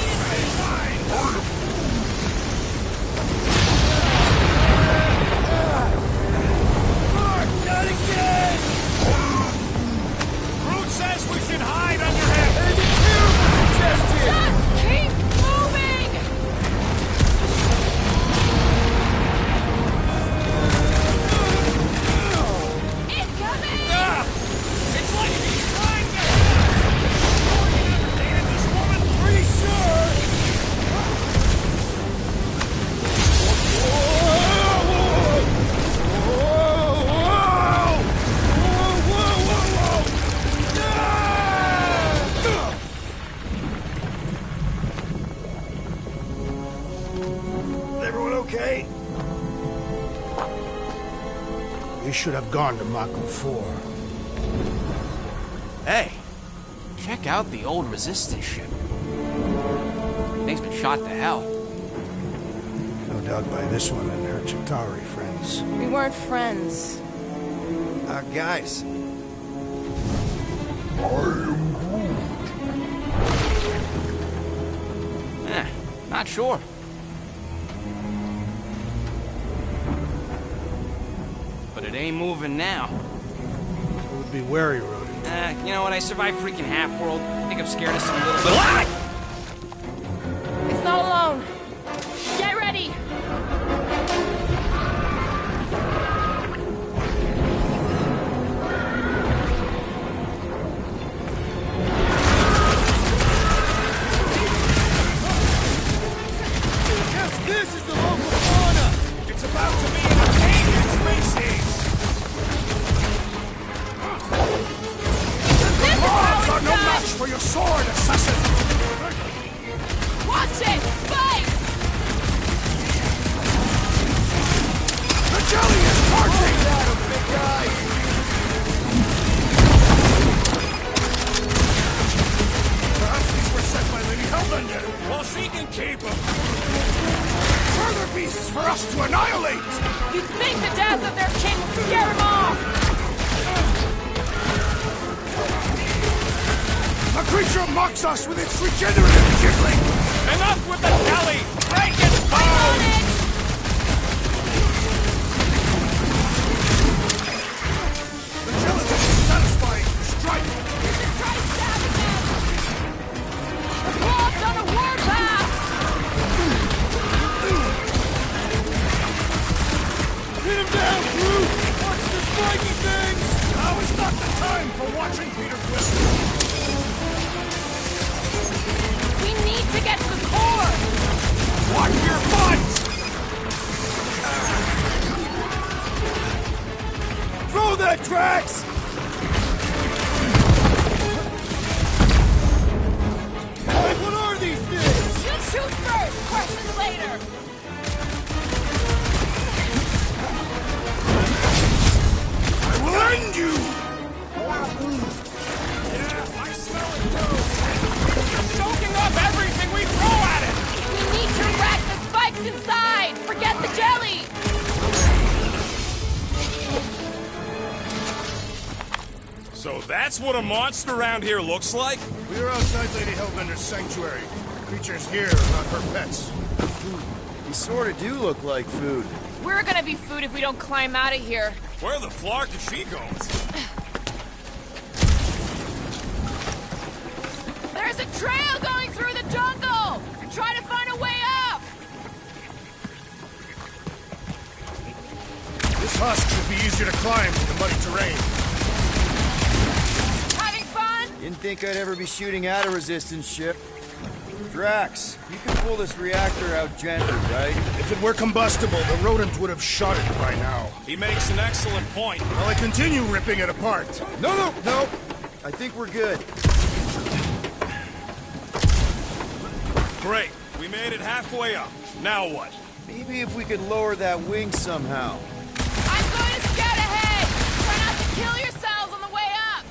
okay? We should have gone to Mako 4. Hey, check out the old Resistance ship. Thing's been shot to hell. No doubt by this one and her Chitauri friends. We weren't friends. Guys. Not sure. But it ain't moving now. I would be wary, Rodent. You know what? I survived freaking Half-World. I think I'm scared of some little bit. It's not alone. Get ready! This is the local fauna! It's about to be an endangered species! This is how it's Are no done! match for your sword, assassin! Watch it! Spice! The jelly is charging! Big guy! Perhaps these were set by Lady Hellbender. Well, she can keep them! Further beasts for us to annihilate! You'd think the death of their king would scare him off! A creature mocks us with its regenerative jiggling! Enough with the jelly! Break its I'm on bones! it! The gelatin is satisfying! Strike! You should try stabbing them! The claw's on a warpath! Hit him down, crew! Watch the spiky things! Now is not the time for watching Peter Quill! We need to get to the core! Watch your butts! Throw that, Drax! Hey, what are these things? Shoot first! Questions later! I will end you! I smell it too! It's soaking up everything we throw at it! We need to wreck the spikes inside! Forget the jelly! So that's what a monster around here looks like? We are outside Lady Hellbender's sanctuary. Creatures here are not her pets. These sort of do look like food. We're gonna be food if we don't climb out of here. Where the flark is she going? There's a trail going through the jungle! Try to find a way up! This husk should be easier to climb than the muddy terrain. Having fun? Didn't think I'd ever be shooting at a resistance ship. Drax, you can pull this reactor out gently, right? If it were combustible, the rodent would have shot it by now. He makes an excellent point. Will I continue ripping it apart? No! I think we're good. Great. We made it halfway up. Now what? Maybe if we could lower that wing somehow. I'm going to scout ahead! Try not to kill yourselves on the way up!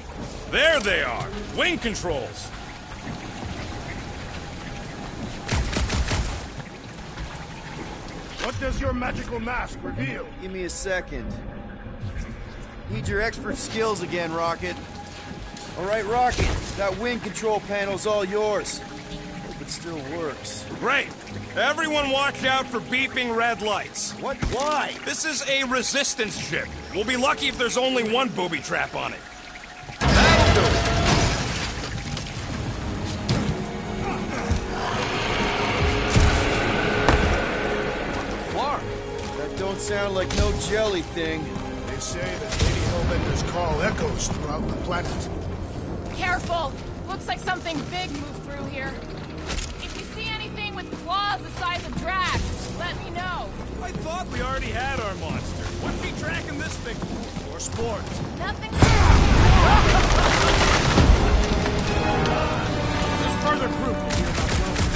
There they are. Wing controls. What does your magical mask reveal? Give me a second. Need your expert skills again, Rocket. All right, Rocket, that wing control panel's all yours. Hope it still works. Great. Everyone watch out for beeping red lights. What? Why? This is a resistance ship. We'll be lucky if there's only one booby trap on it. That'll do it. Flark. That don't sound like no jelly thing. They say that Lady Hellbender's call echoes throughout the planet. Careful! Looks like something big moved through here. If you see anything with claws the size of Drax, let me know. I thought we already had our monster. What's he tracking this big for? For sport. Nothing. There's further proof that you're not welcome.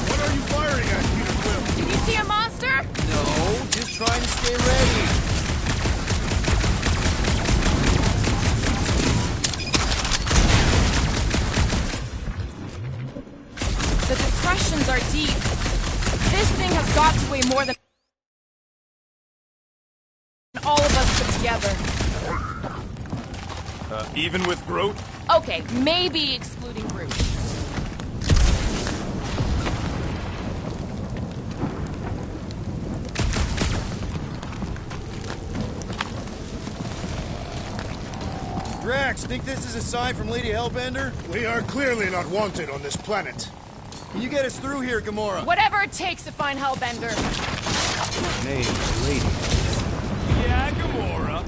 What are you firing at, Peter Quill? Did you see a monster? Stay ready. The depressions are deep. This thing has got to weigh more than all of us put together. Even with Groot? Okay, maybe excluding Groot. Drax, think this is a sign from Lady Hellbender? We are clearly not wanted on this planet. Can you get us through here, Gamora? Whatever it takes to find Hellbender. Name is Lady. Yeah, Gamora.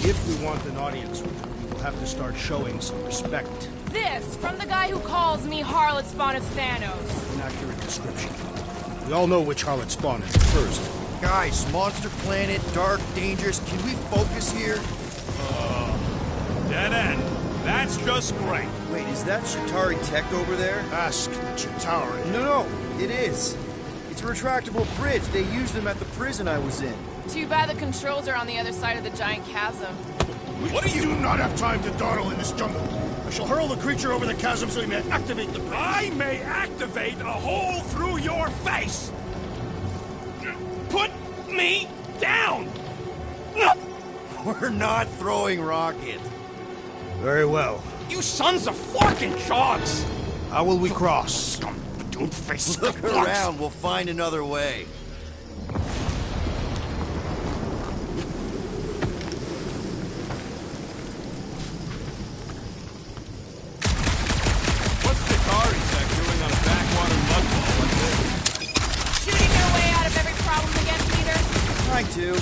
If we want an audience with her, we will have to start showing some respect. This from the guy who calls me Harlot Spawn of Thanos. An accurate description. We all know which harlot spawn is first. Guys, monster planet, dark, dangerous. Can we focus here? Dead end. That's just great. Wait, is that Chitauri tech over there? Ask the Chitauri. No, it is. It's a retractable bridge. They used them at the prison I was in. Too bad the controls are on the other side of the giant chasm. What do you not have time to dawdle in this jungle? I shall hurl the creature over the chasm so he may activate the bridge. I may activate a hole through your face! Put me down! We're not throwing rocket. Very well. You sons of forking chogs! How will we cross? Scum, don't face Look around, we'll find another way. What's Chitauri tech doing on a backwater mudball like this? Shooting their way out of every problem again, Peter? Trying to.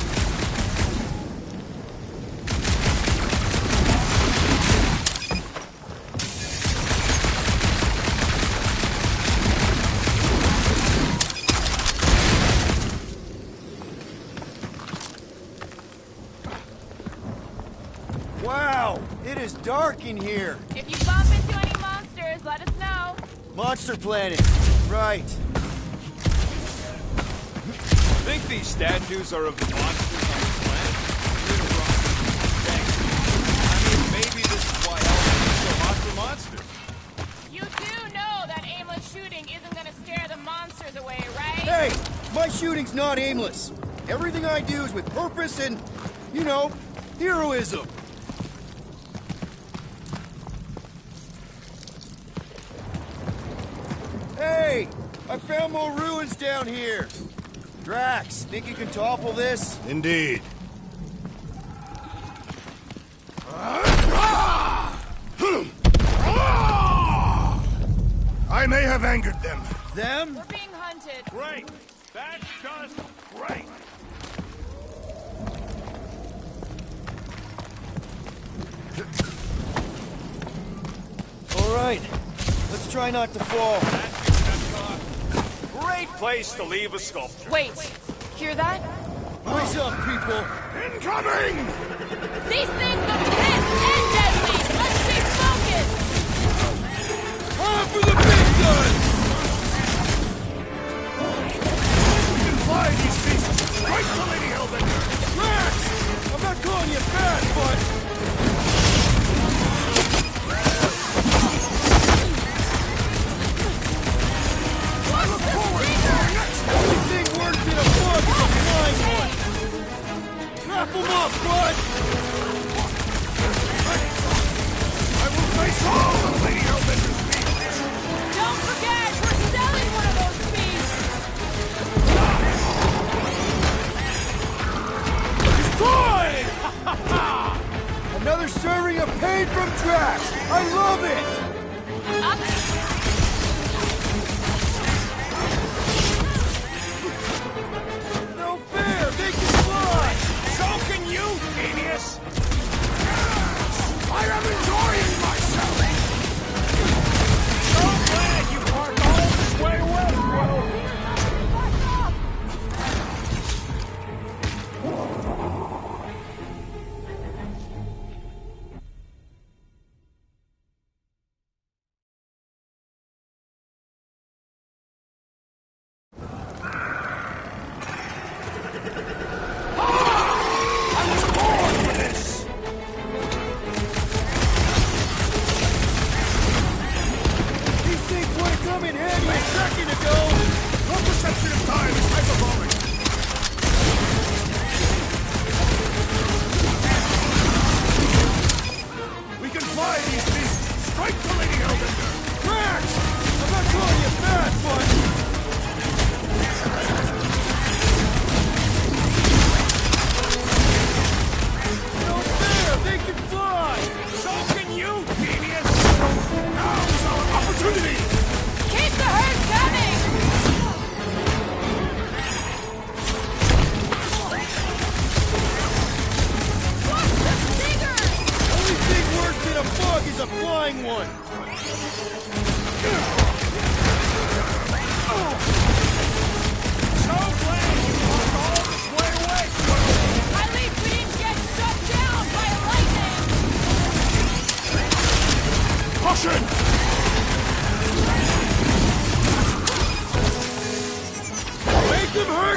Wow, it is dark in here. If you bump into any monsters, let us know. Monster planet. Right. Think these statues are of the monsters on this planet? You're wrong. Thanks. I mean, maybe this is why Hellbender's so hot for monsters. You do know that aimless shooting isn't gonna scare the monsters away, right? Hey, my shooting's not aimless. Everything I do is with purpose and, you know, heroism. Hey, I found more ruins down here. Drax, think you can topple this? Indeed. I may have angered them. Them? We're being hunted. Great. That's just great. All right, let's try not to fall. Great place to leave a sculpture. Wait, hear that? Brace up, people. Incoming! These things are pissed and deadly! Let's stay focused! On for the big gun! We can fly these beasts right to Lady Hellbender! Drax! I'm not calling you bad, but... Everything works in a bug is a flying one! Wrap them up, bud! I will face all of Lady Hellbender's beasts! Don't forget, we're selling one of those beasts! Destroyed! I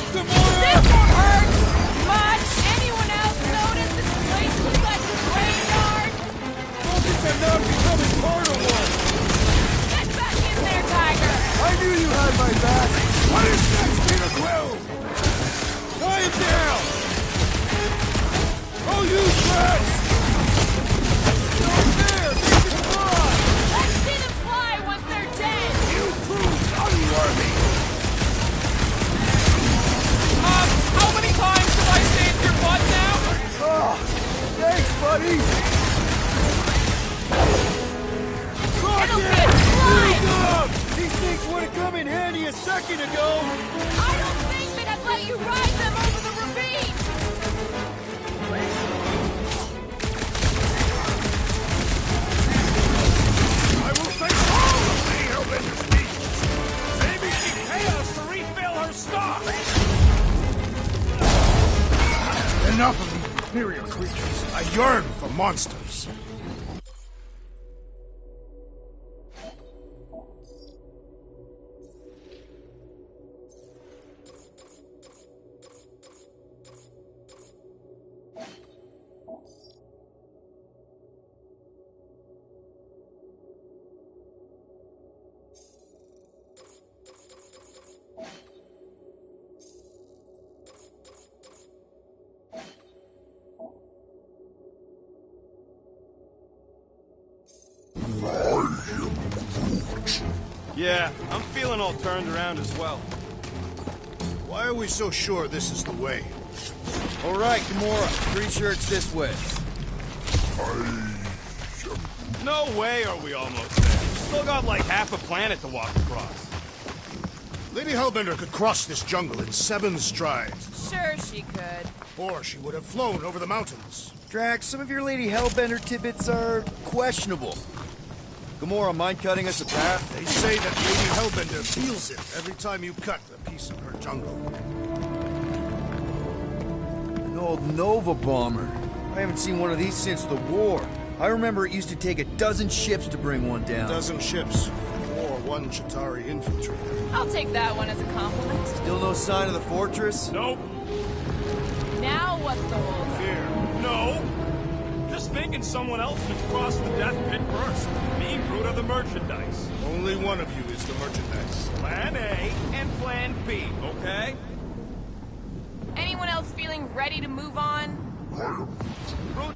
This hurts much. Anyone else notice this place looks like a graveyard? Focus on not becoming part of one! Get back in there, Tiger! I knew you had my back! What is next, Peter Quill? Quiet down! I'll use threats! Don't dare! Make it fly! Let's see them fly once they're dead! You proved unworthy! How many times do I save your butt now? Oh, thanks, buddy! It'll be a slide! These things would have come in handy a second ago! I don't think that I'd let you ride them over the ravine! I will face all of Lady Hellbender's needs! Maybe she'd pay us to refill her stock! Enough of these inferior creatures. I yearn for monsters. Yeah, I'm feeling all turned around as well. Why are we so sure this is the way? All right, Gamora. Pretty sure it's this way. No way are we almost there. Still got like half a planet to walk across. Lady Hellbender could cross this jungle in 7 strides. Sure she could. Or she would have flown over the mountains. Drax, some of your Lady Hellbender tidbits are questionable. Gamora, mind cutting us a path? They say that Lady Hellbender feels it every time you cut a piece of her jungle. An old Nova bomber. I haven't seen one of these since the war. I remember it used to take a dozen ships to bring one down. A dozen ships, or 1 Chitauri infiltrator. I'll take that one as a compliment. Still no sign of the fortress? Nope. Now what's the hold? Fear. No. Just thinking someone else should cross the death pit first. Me and Groot are the merchandise. Only one of you is the merchandise. Plan A and Plan B, okay? Anyone else feeling ready to move on? Groot.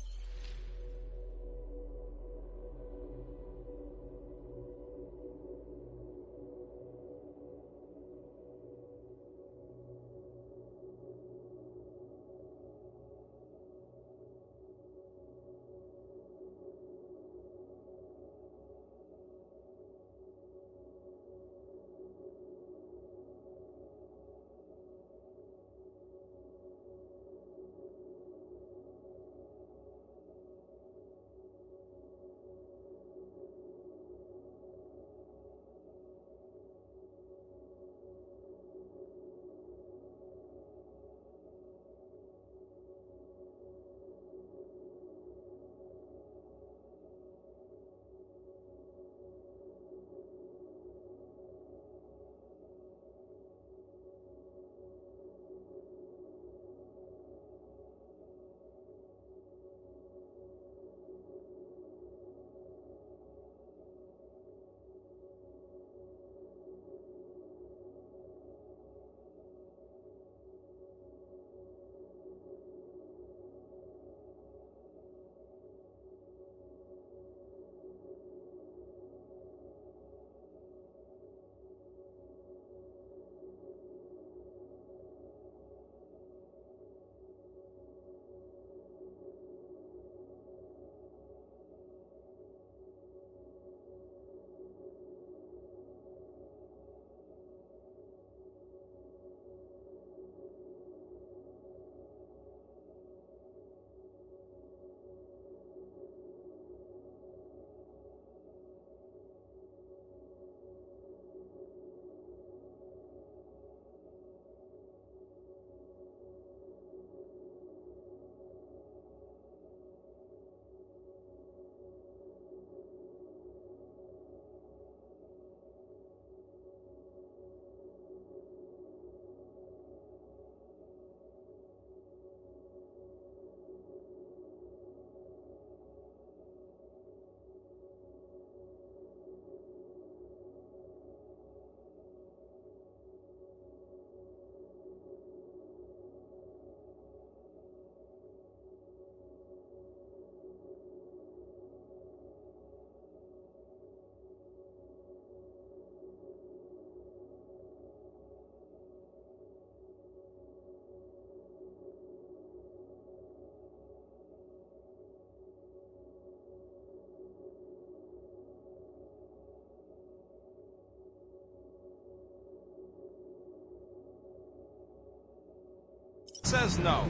says no.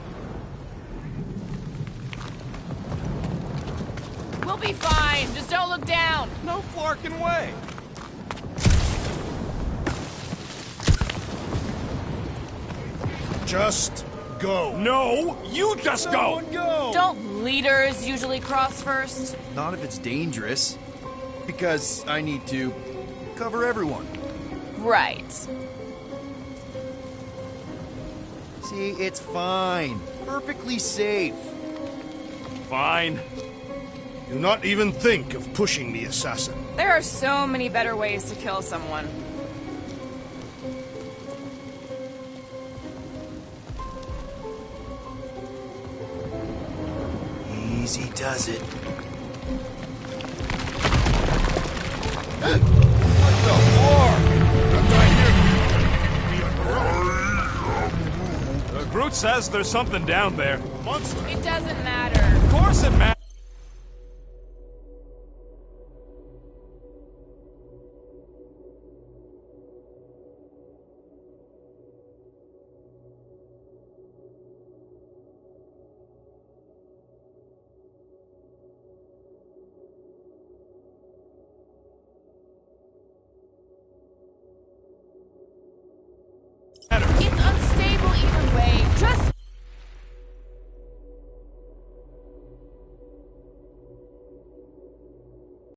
We'll be fine. Just don't look down. No flarking way. Just go. No, you just go. Don't leaders usually cross first? Not if it's dangerous. Because I need to cover everyone. Right. See, it's fine. Perfectly safe. Fine. Do not even think of pushing the assassin. There are so many better ways to kill someone. Easy does it. Groot says there's something down there. Monster. It doesn't matter. Of course it matters.